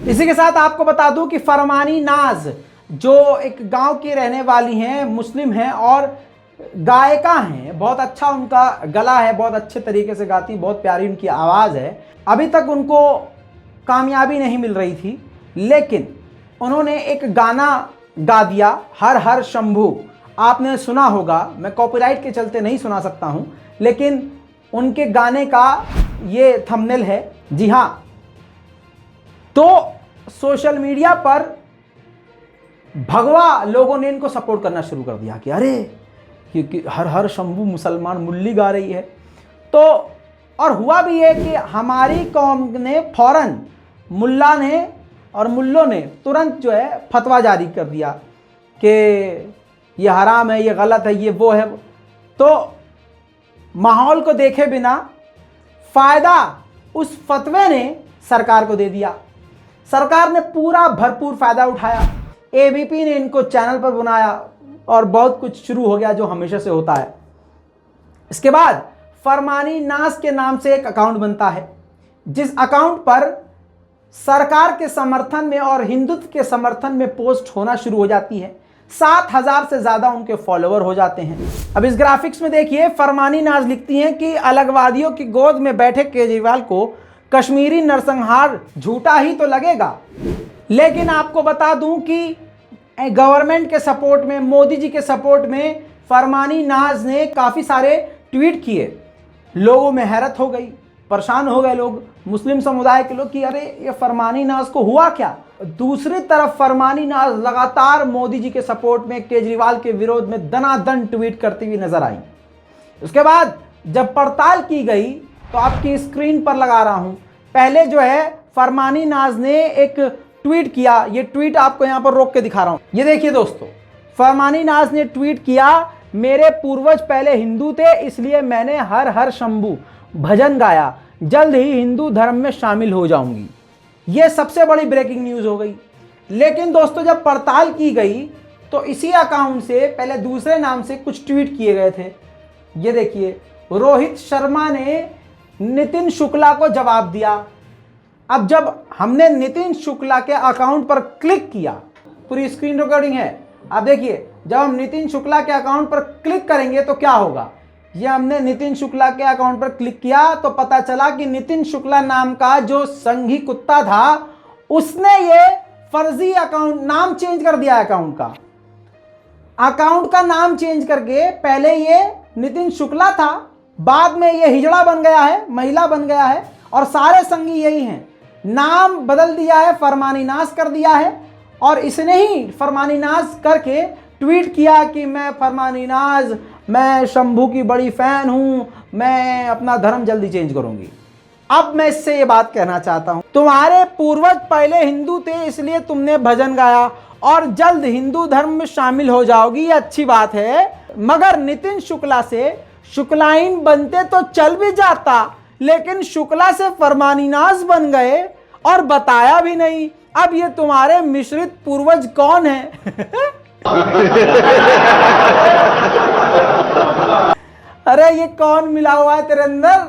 इसी के साथ आपको बता दूं कि फरमानी नाज जो एक गांव की रहने वाली हैं, मुस्लिम हैं और गायिका हैं, बहुत अच्छा उनका गला है, बहुत अच्छे तरीके से गाती, बहुत प्यारी उनकी आवाज़ है। अभी तक उनको कामयाबी नहीं मिल रही थी, लेकिन उन्होंने एक गाना गा दिया, हर हर शंभू। आपने सुना होगा, मैं कॉपीराइट के चलते नहीं सुना सकता हूं, लेकिन उनके गाने का ये थंबनेल है। जी हाँ, तो सोशल मीडिया पर भगवा लोगों ने इनको सपोर्ट करना शुरू कर दिया कि अरे कि हर हर शंभू मुसलमान मुल्ली गा रही है। तो और हुआ भी है कि हमारी कौम ने फौरन मुल्ला ने और मुल्लों ने तुरंत जो है फतवा जारी कर दिया कि ये हराम है, ये गलत है, ये वो है। तो माहौल को देखे बिना फायदा उस फतवे ने सरकार को दे दिया। सरकार ने पूरा भरपूर फायदा उठाया। एबीपी ने इनको चैनल पर बुलाया और बहुत कुछ शुरू हो गया जो हमेशा से होता है। इसके बाद फरमानी नाज के नाम से एक अकाउंट बनता है, जिस अकाउंट पर सरकार के समर्थन में और हिंदुत्व के समर्थन में पोस्ट होना शुरू हो जाती है। 7,000 से ज्यादा उनके फॉलोवर हो जाते हैं। अब इस ग्राफिक्स में देखिए, फरमानी नाज लिखती हैं कि अलगवादियों की गोद में बैठे केजरीवाल को कश्मीरी नरसंहार झूठा ही तो लगेगा। लेकिन आपको बता दूं कि गवर्नमेंट के सपोर्ट में, मोदी जी के सपोर्ट में फरमानी नाज ने काफ़ी सारे ट्वीट किए। लोगों में हैरत हो गई, परेशान हो गए लोग, मुस्लिम समुदाय के लोग कि अरे ये फरमानी नाज को हुआ क्या। दूसरी तरफ फरमानी नाज लगातार मोदी जी के सपोर्ट में, केजरीवाल के विरोध में दनादन ट्वीट करती हुई नजर आई। उसके बाद जब पड़ताल की गई तो आपकी स्क्रीन पर लगा रहा हूं, पहले जो है फरमानी नाज ने एक ट्वीट किया। ये ट्वीट आपको यहां पर रोक के दिखा रहा हूं, ये देखिए दोस्तों। फरमानी नाज ने ट्वीट किया, मेरे पूर्वज पहले हिंदू थे इसलिए मैंने हर हर शंभू भजन गाया, जल्द ही हिंदू धर्म में शामिल हो जाऊंगी। यह सबसे बड़ी ब्रेकिंग न्यूज हो गई। लेकिन दोस्तों जब पड़ताल की गई तो इसी अकाउंट से पहले दूसरे नाम से कुछ ट्वीट किए गए थे। ये देखिए, रोहित शर्मा ने नितिन शुक्ला को जवाब दिया। अब जब हमने नितिन शुक्ला के अकाउंट पर क्लिक किया, पूरी स्क्रीन रिकॉर्डिंग है, आप देखिए, जब हम नितिन शुक्ला के अकाउंट पर क्लिक करेंगे तो क्या होगा। ये हमने नितिन शुक्ला के अकाउंट पर क्लिक किया तो पता चला कि नितिन शुक्ला नाम का जो संघी कुत्ता था, उसने ये फर्जी अकाउंट, नाम चेंज कर दिया अकाउंट का नाम चेंज करके, पहले ये नितिन शुक्ला था, बाद में ये हिजड़ा बन गया है, महिला बन गया है, और सारे संघी यही हैं। नाम बदल दिया है, फरमानी नाज कर दिया है, और इसने ही फरमानी नाज करके ट्वीट किया कि मैं फरमानी नाज, मैं शंभू की बड़ी फैन हूं, मैं अपना धर्म जल्दी चेंज करूंगी। अब मैं इससे ये बात कहना चाहता हूं, तुम्हारे पूर्वज पहले हिंदू थे इसलिए तुमने भजन गाया और जल्द हिंदू धर्म में शामिल हो जाओगी, ये अच्छी बात है। मगर नितिन शुक्ला से शुक्लाइन बनते तो चल भी जाता, लेकिन शुक्ला से फरमानी नाज बन गए और बताया भी नहीं। अब ये तुम्हारे मिश्रित पूर्वज कौन है? अरे ये कौन मिला हुआ है तेरे अंदर?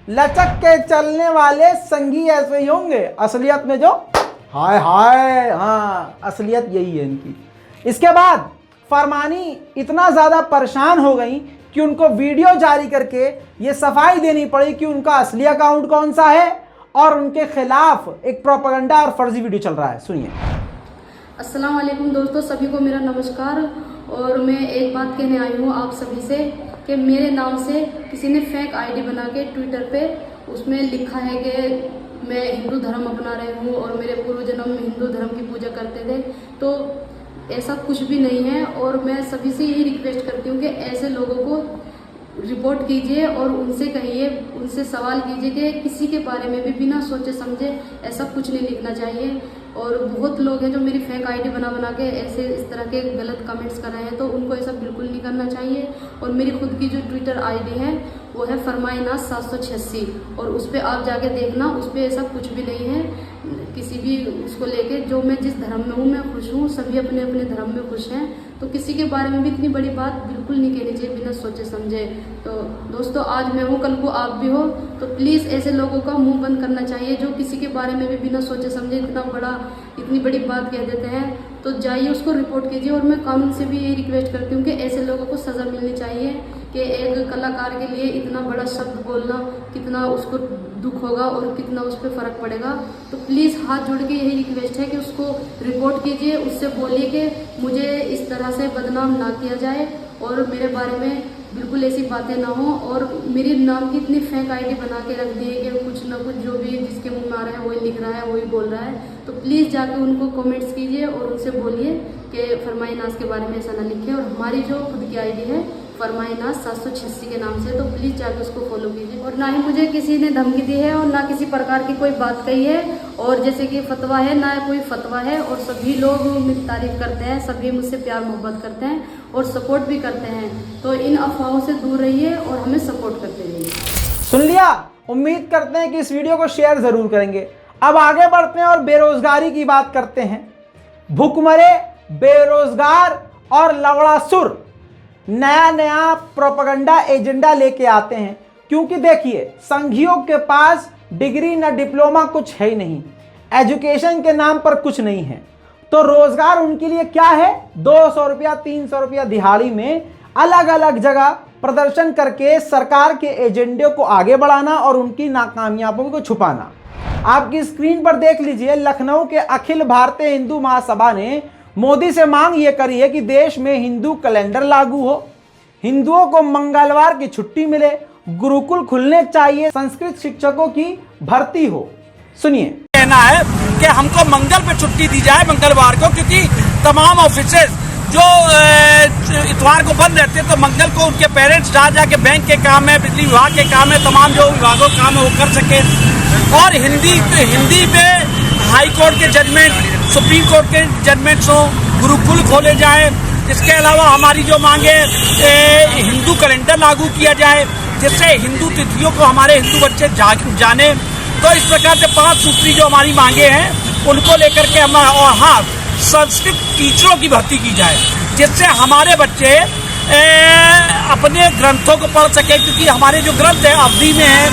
लचक के चलने वाले संगी ऐसे ही होंगे असलियत में जो। हाय हाय, हाँ असलियत यही है इनकी। इसके बाद फरमानी इतना ज्यादा परेशान हो गई कि उनको वीडियो जारी करके ये सफाई देनी पड़ी कि उनका असली अकाउंट कौन सा है और उनके खिलाफ एक प्रोपेगेंडा और फर्जी वीडियो चल रहा है। सुनिए। अस्सलाम वालेकुम दोस्तों, सभी को मेरा नमस्कार। और मैं एक बात कहने आई हूँ आप सभी से कि मेरे नाम से किसी ने फेक आईडी बना के ट्विटर पे उसमें लिखा है कि मैं हिंदू धर्म अपना रही हूँ और मेरे पूर्व जन्म में हिंदू धर्म की पूजा करते थे। तो ऐसा कुछ भी नहीं है। और मैं सभी से यही रिक्वेस्ट करती हूँ कि ऐसे लोगों को रिपोर्ट कीजिए और उनसे कहिए, उनसे सवाल कीजिए कि किसी के बारे में भी बिना सोचे समझे ऐसा कुछ नहीं लिखना चाहिए। और बहुत लोग हैं जो मेरी फेक आईडी बना बना के ऐसे इस तरह के गलत कमेंट्स कर रहे हैं, तो उनको ऐसा बिल्कुल नहीं करना चाहिए। और मेरी खुद की जो ट्विटर आईडी है वो है फरमाइनाज 786 और उस पर आप जाके देखना, उस पर ऐसा कुछ भी नहीं है किसी भी उसको लेके। जो मैं जिस धर्म में हूँ मैं खुश हूँ, सभी अपने अपने धर्म में खुश हैं। तो किसी के बारे में भी इतनी बड़ी बात बिल्कुल नहीं कहनी चाहिए बिना सोचे समझे। तो दोस्तों आज मैं हूँ, कल को आप भी हो, तो प्लीज़ ऐसे लोगों का मुंह बंद करना चाहिए जो किसी के बारे में भी बिना सोचे समझे इतनी बड़ी बात कह देते हैं। तो जाइए उसको रिपोर्ट कीजिए। और मैं कानून से भी ये रिक्वेस्ट करती हूँ कि ऐसे लोगों को सज़ा मिलनी चाहिए कि एक कलाकार के लिए इतना बड़ा शब्द बोलना कितना उसको दुख होगा और कितना उस पर फ़र्क पड़ेगा। तो प्लीज़ हाथ जोड़ के यही रिक्वेस्ट है कि उसको रिपोर्ट कीजिए, उससे बोलिए कि मुझे इस तरह से बदनाम ना किया जाए और मेरे बारे में बिल्कुल ऐसी बातें ना हो। और मेरे नाम की इतनी फेक आईडी बना के रख दी है कि कुछ ना कुछ जो भी जिसके मुंह में आ रहा है वही लिख रहा है, वही बोल रहा है। तो प्लीज़ जाके उनको कमेंट्स कीजिए और उनसे बोलिए कि फरमाइनाज के बारे में ऐसा ना लिखें। और हमारी जो खुद की आईडी है फरमाइनाज 786 के नाम से, तो प्लीज़ जाके उसको फॉलो कीजिए। और ना ही मुझे किसी ने धमकी दी है और ना किसी प्रकार की कोई बात कही है। और जैसे कि फतवा है ना कोई फतवा है। और सभी लोग मेरी तारीफ करते हैं, सभी मुझसे प्यार मोहब्बत करते हैं और सपोर्ट भी करते हैं। तो इन अफवाहों से दूर रहिए और हमें सपोर्ट करते रहिए। सुन लिया? उम्मीद करते हैं कि इस वीडियो को शेयर जरूर करेंगे। अब आगे बढ़ते हैं और बेरोजगारी की बात करते हैं। भूखमरे, बेरोजगार और लवड़ासुर नया नया प्रोपेगेंडा एजेंडा लेके आते हैं। क्योंकि देखिए संघियों के पास डिग्री न डिप्लोमा कुछ है ही नहीं, एजुकेशन के नाम पर कुछ नहीं है। तो रोजगार उनके लिए क्या है? 200 रुपया 300 रुपया दिहाड़ी में अलग अलग जगह प्रदर्शन करके सरकार के एजेंडे को आगे बढ़ाना और उनकी नाकामयाबियों को छुपाना। आपकी स्क्रीन पर देख लीजिए, लखनऊ के अखिल भारतीय हिंदू महासभा ने मोदी से मांग ये करी है कि देश में हिंदू कैलेंडर लागू हो, हिंदुओं को मंगलवार की छुट्टी मिले, गुरुकुल खुलने चाहिए, संस्कृत शिक्षकों की भर्ती हो। सुनिए। कहना है कि हमको मंगल पे छुट्टी दी जाए मंगलवार को, क्योंकि तमाम ऑफिसेज जो इतवार को बंद रहते हैं तो मंगल को उनके पेरेंट्स जा जाके बैंक के काम है, बिजली विभाग के काम है, तमाम जो विभागों के काम है वो कर सके। और हिंदी में हाई कोर्ट के जजमेंट, सुप्रीम कोर्ट के जजमेंट्स हो, गुरुकुल खोले जाए। इसके अलावा हमारी जो मांगे हिंदू कैलेंडर लागू किया जाए जिससे हिंदू तिथियों को हमारे हिंदू बच्चे जाने। तो इस प्रकार से 5 सूत्री जो हमारी मांगे हैं उनको लेकर के हम, और हाँ, संस्कृत टीचरों की भर्ती की जाए जिससे हमारे बच्चे अपने ग्रंथों को पढ़ सके, क्योंकि हमारे जो ग्रंथ है अवधि में है,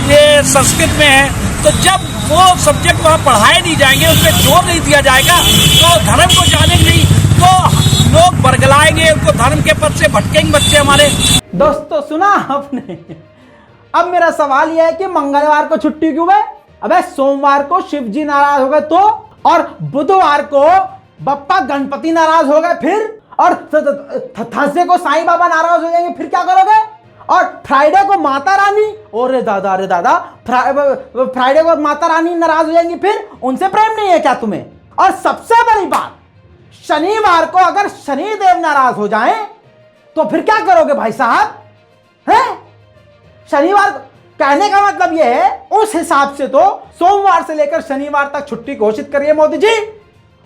ये संस्कृत में है। तो जब वो सब्जेक्ट वहाँ पढ़ाए नहीं जाएंगे, उस पर जोर नहीं दिया जाएगा, तो धर्म को जानेंगे नहीं, तो लोग बरगलाएंगे, उनको धर्म के पद से भटकेंगे बच्चे हमारे। दोस्तों सुना आपने? अब मेरा सवाल यह है कि मंगलवार को छुट्टी क्यों है? अबे सोमवार को शिव जी नाराज हो गए तो, और बुधवार को बप्पा गणपति नाराज हो गए फिर, और थर्सडे को साईं बाबा नाराज हो जाएंगे फिर क्या करोगे? और फ्राइडे को माता रानी, अरे दादा फ्राइडे को माता रानी नाराज हो जाएंगी फिर, उनसे प्रेम नहीं है क्या तुम्हें? और सबसे बड़ी बात, शनिवार को अगर शनिदेव नाराज हो जाएं तो फिर क्या करोगे भाई साहब? हैं? शनिवार, कहने का मतलब यह है उस हिसाब से तो सोमवार से लेकर शनिवार तक छुट्टी घोषित करिए मोदी जी,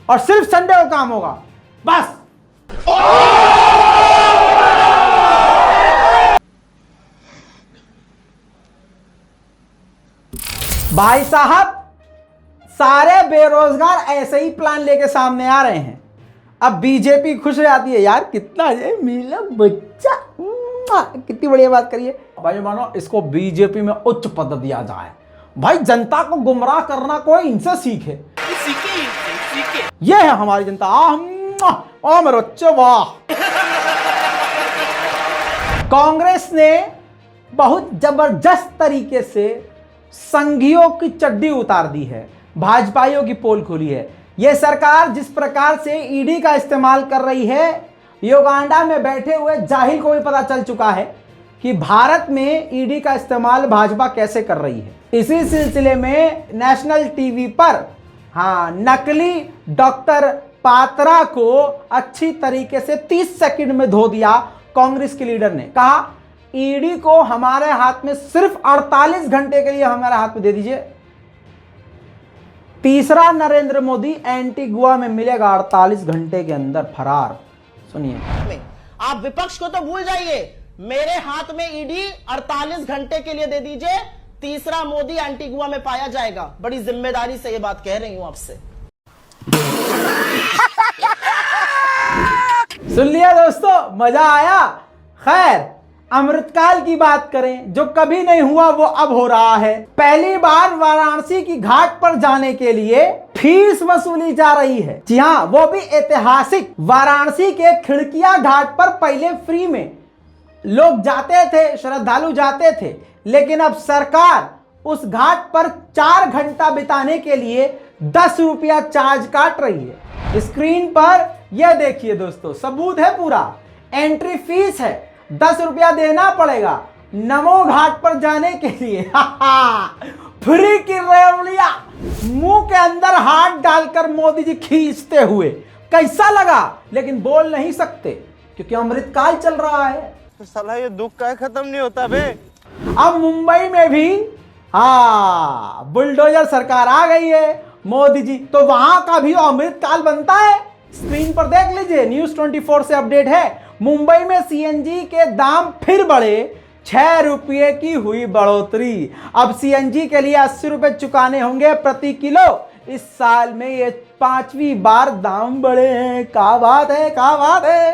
और सिर्फ संडे को काम होगा बस। भाई साहब सारे बेरोजगार ऐसे ही प्लान लेके सामने आ रहे हैं। अब बीजेपी खुश हो जाती है, यार कितना है मिला बच्चा, कितनी बढ़िया बात करिए भाई। मानो इसको बीजेपी में उच्च पद दिया जाए। भाई जनता को गुमराह करना कोई इनसे सीखे, ये है हमारी जनता। मेरे बच्चे वाह। कांग्रेस ने बहुत जबरदस्त तरीके से संघियों की चड्डी उतार दी है, भाजपाइयों की पोल खोली है। यह सरकार जिस प्रकार से ईडी का इस्तेमाल कर रही है, युगांडा में बैठे हुए जाहिल को भी पता चल चुका है कि भारत में ईडी का इस्तेमाल भाजपा कैसे कर रही है। इसी सिलसिले में नेशनल टीवी पर नकली डॉक्टर पात्रा को अच्छी तरीके से 30 सेकंड में धो दिया कांग्रेस के लीडर ने। कहा ईडी को हमारे हाथ में सिर्फ 48 घंटे के लिए हमारे हाथ में दे दीजिए। तीसरा नरेंद्र मोदी एंटीगुआ में मिलेगा 48 घंटे के अंदर फरार। सुनिए, आप विपक्ष को तो भूल जाइए, मेरे हाथ में ईडी 48 घंटे के लिए दे दीजिए, तीसरा मोदी एंटीगुआ में पाया जाएगा। बड़ी जिम्मेदारी से ये बात कह रही हूं आपसे। सुन लिया दोस्तों, मजा आया। खैर, अमृतकाल की बात करें, जो कभी नहीं हुआ वो अब हो रहा है। पहली बार वाराणसी की घाट पर जाने के लिए फीस वसूली जा रही है। जी हाँ, वो भी ऐतिहासिक। वाराणसी के खिड़किया घाट पर पहले फ्री में लोग जाते थे, श्रद्धालु जाते थे, लेकिन अब सरकार उस घाट पर 4 घंटा बिताने के लिए 10 रुपया चार्ज काट रही है। स्क्रीन पर यह देखिए दोस्तों, सबूत है पूरा। एंट्री फीस है, 10 रुपया देना पड़ेगा नमो घाट पर जाने के लिए। फ्री की रेवड़िया मुंह के अंदर हाथ डालकर मोदी जी खींचते हुए कैसा लगा, लेकिन बोल नहीं सकते क्योंकि अमृतकाल चल रहा है। तो साला ये दुख का खत्म नहीं होता बे। अब मुंबई में भी बुलडोजर सरकार आ गई है मोदी जी, तो वहां का भी अमृतकाल बनता है। स्क्रीन पर देख लीजिए, न्यूज 24 से अपडेट है। मुंबई में सीएनजी के दाम फिर बढ़े, 6 रुपये की हुई बढ़ोतरी। अब सीएनजी के लिए 80 रुपए चुकाने होंगे प्रति किलो। इस साल में ये 5वीं बार दाम बढ़े हैं। क्या बात है, क्या बात है।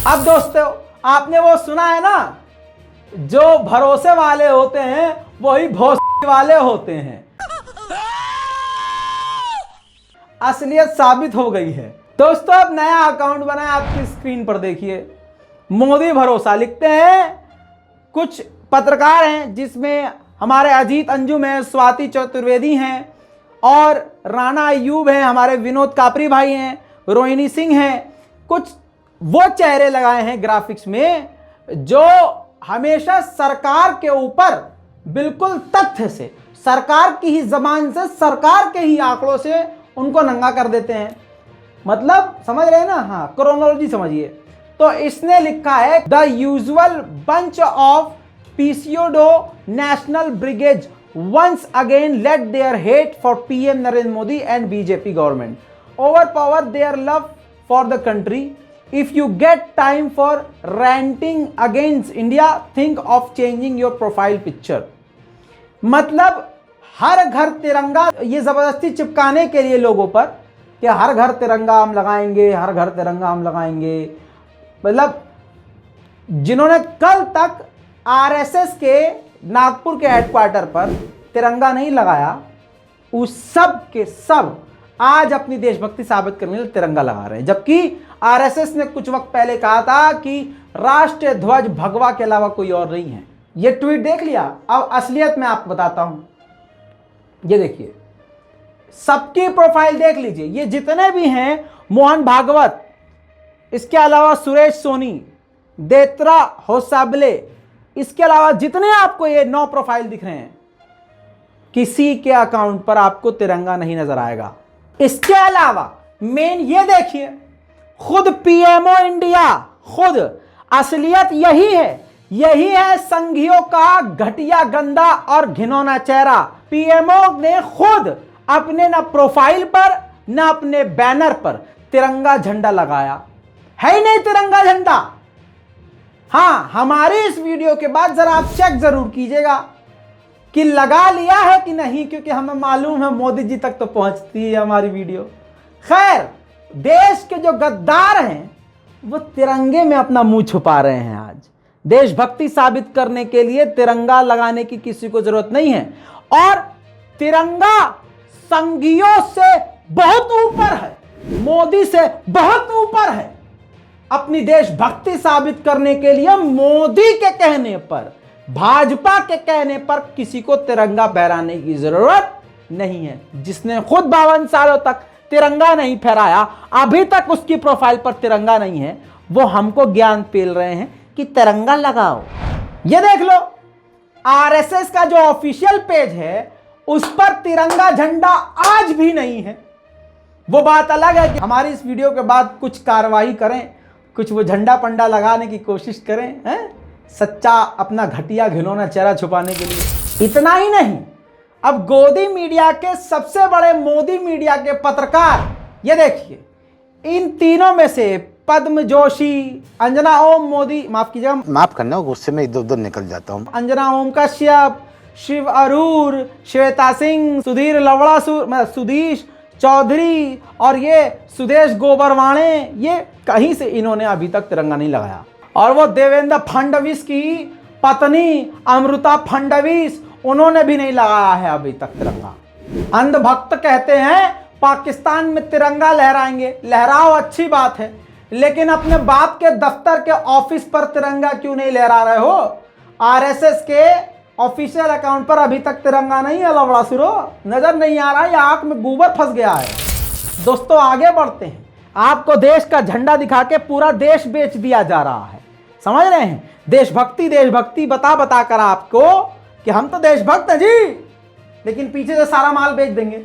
अब दोस्तों, आपने वो सुना है ना, जो भरोसे वाले होते हैं वही भोसड़ी वाले होते हैं। असलियत साबित हो गई है दोस्तों। अब नया अकाउंट बनाया, आपकी स्क्रीन पर देखिए, मोदी भरोसा लिखते हैं। कुछ पत्रकार हैं जिसमें हमारे अजीत अंजुम हैं, स्वाति चतुर्वेदी हैं और राणा अयूब हैं, हमारे विनोद कापरी भाई हैं, रोहिणी सिंह हैं। कुछ वो चेहरे लगाए हैं ग्राफिक्स में जो हमेशा सरकार के ऊपर बिल्कुल तथ्य से, सरकार की ही जबान से, सरकार के ही आंकड़ों से उनको नंगा कर देते हैं। मतलब समझ रहे हैं ना, क्रोनोलॉजी समझिए। तो इसने लिखा है, द यूजुअल बंच ऑफ पीसीओडो national brigade once again let their hate for PM Narendra Modi and BJP government overpower their love for the country. If you get time for ranting against India, think of changing your profile picture. मतलब हर घर तिरंगा ये जबरदस्ती चिपकाने के लिए लोगों पर कि हर घर तिरंगा हम लगाएंगे, हर घर तिरंगा हम लगाएंगे। मतलब जिन्होंने कल तक आरएसएस के नागपुर के हेडक्वार्टर पर तिरंगा नहीं लगाया, उस सब के सब आज अपनी देशभक्ति साबित करने के लिए तिरंगा लगा रहे हैं। जबकि आरएसएस ने कुछ वक्त पहले कहा था कि राष्ट्रीय ध्वज भगवा के अलावा कोई और नहीं है। ये ट्वीट देख लिया। अब असलियत मैं आपको बताता हूं। ये देखिए, सबकी प्रोफाइल देख लीजिए। ये जितने भी हैं, मोहन भागवत, इसके अलावा सुरेश सोनी, देत्रा होसाबले, इसके अलावा जितने आपको ये 9 प्रोफाइल दिख रहे हैं, किसी के अकाउंट पर आपको तिरंगा नहीं नजर आएगा। इसके अलावा मेन ये देखिए, खुद पीएमओ इंडिया, खुद असलियत यही है संघियों का घटिया, गंदा और घिनौना चेहरा। पीएमओ ने खुद अपने न प्रोफाइल पर न अपने बैनर पर तिरंगा झंडा लगाया है ही नहीं। तिरंगा झंडा, हाँ, हमारे इस वीडियो के बाद जरा आप चेक जरूर कीजिएगा कि लगा लिया है कि नहीं, क्योंकि हमें मालूम है मोदी जी तक तो पहुंचती है हमारी वीडियो। खैर, देश के जो गद्दार हैं वो तिरंगे में अपना मुंह छुपा रहे हैं। आज देशभक्ति साबित करने के लिए तिरंगा लगाने की किसी को जरूरत नहीं है, और तिरंगा संघियों से बहुत ऊपर है, मोदी से बहुत ऊपर है। अपनी देशभक्ति साबित करने के लिए मोदी के कहने पर, भाजपा के कहने पर किसी को तिरंगा फहराने की जरूरत नहीं है। जिसने खुद 52 सालों तक तिरंगा नहीं फहराया, अभी तक उसकी प्रोफाइल पर तिरंगा नहीं है, वो हमको ज्ञान पेल रहे हैं कि तिरंगा लगाओ। ये देख लो, आरएसएस का जो ऑफिशियल पेज है उस पर तिरंगा झंडा आज भी नहीं है। वो बात अलग है कि हमारी इस वीडियो के बाद कुछ कार्रवाई करें, कुछ वो झंडा पंडा लगाने की कोशिश करें, हैं? सच्चा अपना घटिया घिनौना चेहरा छुपाने के लिए। इतना ही नहीं, अब गोदी मीडिया के सबसे बड़े मोदी मीडिया के पत्रकार, ये देखिए, इन तीनों में से पद्म जोशी, अंजना ओम मोदी, माफ कीजिएगा, माफ करना, गुस्से में इधर उधर निकल जाता हूँ, अंजना ओम कश्यप, शिव अरूर, श्वेता सिंह, सुधीर लवड़ा, सुधीश चौधरी और ये सुदेश गोबरवाणे, ये कहीं से इन्होंने अभी तक तिरंगा नहीं लगाया। और वो देवेंद्र फडणवीस की पत्नी अमृता फडणवीस, उन्होंने भी नहीं लगाया है अभी तक तिरंगा। अंधभक्त कहते हैं पाकिस्तान में तिरंगा लहराएंगे, लहराओ, अच्छी बात है, लेकिन अपने बाप के दफ्तर के ऑफिस पर तिरंगा क्यों नहीं लहरा रहे हो? आरएसएस के ऑफिशियल अकाउंट पर अभी तक तिरंगा नहीं है, लवड़ा सुरो, नजर नहीं आ रहा है, या आंख में गोबर फंस गया है। दोस्तों, आगे बढ़ते हैं। आपको देश का झंडा दिखा के पूरा देश बेच दिया जा रहा है, समझ रहे हैं? देशभक्ति देशभक्ति बता बता कर आपको कि हम तो देशभक्त हैं जी, लेकिन पीछे से सारा माल बेच देंगे।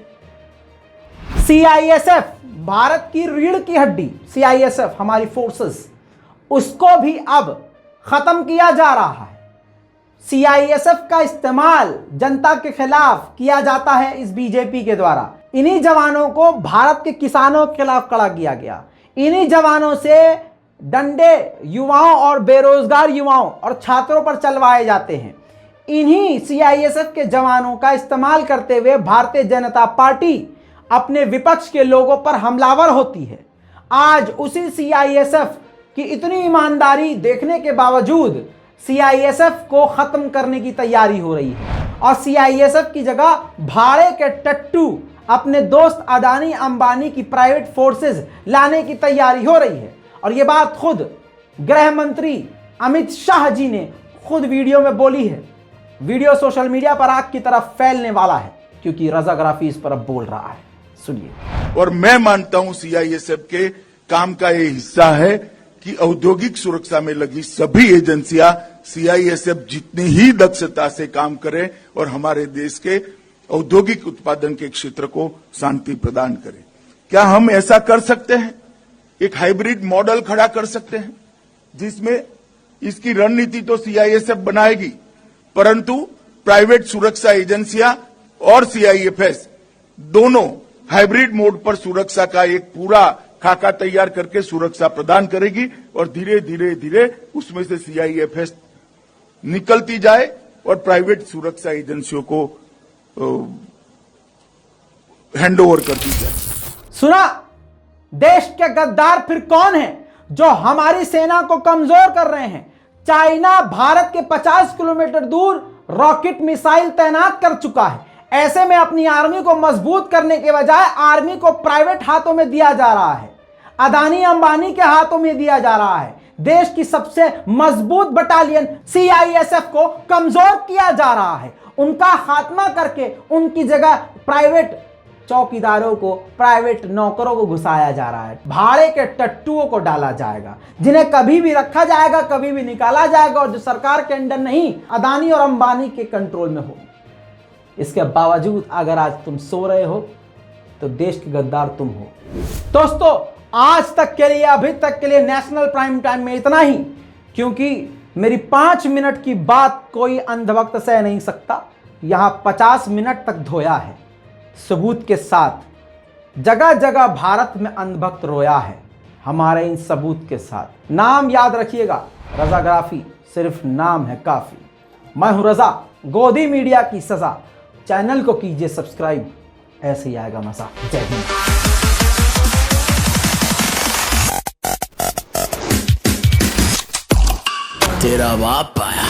सीआईएसएफ, भारत की रीढ़ की हड्डी, सीआईएसएफ हमारी फोर्सेस, उसको भी अब खत्म किया जा रहा है। सीआईएसएफ का इस्तेमाल जनता के खिलाफ किया जाता है इस बीजेपी के द्वारा। इन्हीं जवानों को भारत के किसानों के खिलाफ खड़ा किया गया। इन्हीं जवानों से डंडे युवाओं और बेरोजगार युवाओं और छात्रों पर चलवाए जाते हैं। इन्हीं सीआईएसएफ के जवानों का इस्तेमाल करते हुए भारतीय जनता पार्टी अपने विपक्ष के लोगों पर हमलावर होती है। आज उसी सीआईएसएफ की इतनी ईमानदारी देखने के बावजूद सीआईएसएफ को खत्म करने की तैयारी हो रही है, और सीआईएसएफ की जगह भाड़े के टट्टू अपने दोस्त अदानी अंबानी की प्राइवेट फोर्सेस लाने की तैयारी हो रही है। और ये बात खुद गृह मंत्री अमित शाह जी ने खुद वीडियो में बोली है। वीडियो सोशल मीडिया पर आग की तरफ फैलने वाला है, क्योंकि रजाग्राफी इस पर अब बोल रहा है। सुनिए। और मैं मानता हूं सीआईएसएफ के काम का ये हिस्सा है कि औद्योगिक सुरक्षा में लगी सभी एजेंसियां सीआईएसएफ जितनी ही दक्षता से काम करें और हमारे देश के औद्योगिक उत्पादन के क्षेत्र को शांति प्रदान करें। क्या हम ऐसा कर सकते हैं? एक हाइब्रिड मॉडल खड़ा कर सकते हैं जिसमें इसकी रणनीति तो सीआईएसएफ बनाएगी, परंतु प्राइवेट सुरक्षा एजेंसियां और सीआईएफएस दोनों हाइब्रिड मोड पर सुरक्षा का एक पूरा खाका तैयार करके सुरक्षा प्रदान करेगी, और धीरे धीरे धीरे उसमें से सीआईएफएस निकलती जाए और प्राइवेट सुरक्षा एजेंसियों को हैंडओवर करती जाए। सुना? देश के गद्दार फिर कौन है जो हमारी सेना को कमजोर कर रहे हैं? चाइना भारत के 50 किलोमीटर दूर रॉकेट मिसाइल तैनात कर चुका है। ऐसे में अपनी आर्मी को मजबूत करने के बजाय आर्मी को प्राइवेट हाथों में दिया जा रहा है, अदानी अंबानी के हाथों में दिया जा रहा है। देश की सबसे मजबूत बटालियन सीआईएसएफ को कमजोर किया जा रहा है। उनका खात्मा करके उनकी जगह प्राइवेट चौकीदारों को, प्राइवेट नौकरों को घुसाया जा रहा है। भाड़े के टट्टुओं को डाला जाएगा, जिन्हें कभी भी रखा जाएगा, कभी भी निकाला जाएगा, और जो सरकार के अंडर नहीं, अदानी और अंबानी के कंट्रोल में हो। इसके बावजूद अगर आज तुम सो रहे हो तो देश के गद्दार तुम हो। दोस्तों, आज तक के लिए, अभी तक के लिए नेशनल प्राइम टाइम में इतना ही, क्योंकि मेरी 5 मिनट की बात कोई अंधभक्त सह नहीं सकता। यहां 50 मिनट तक धोया है सबूत के साथ। जगह जगह भारत में अंधभक्त रोया है हमारे इन सबूत के साथ। नाम याद रखिएगा, रजाग्राफी सिर्फ नाम है काफी। मैं हूं रजा, गोदी मीडिया की सजा। चैनल को कीजिए सब्सक्राइब, ऐसे ही आएगा मजा। जय हिंद। तेरा बाप आया।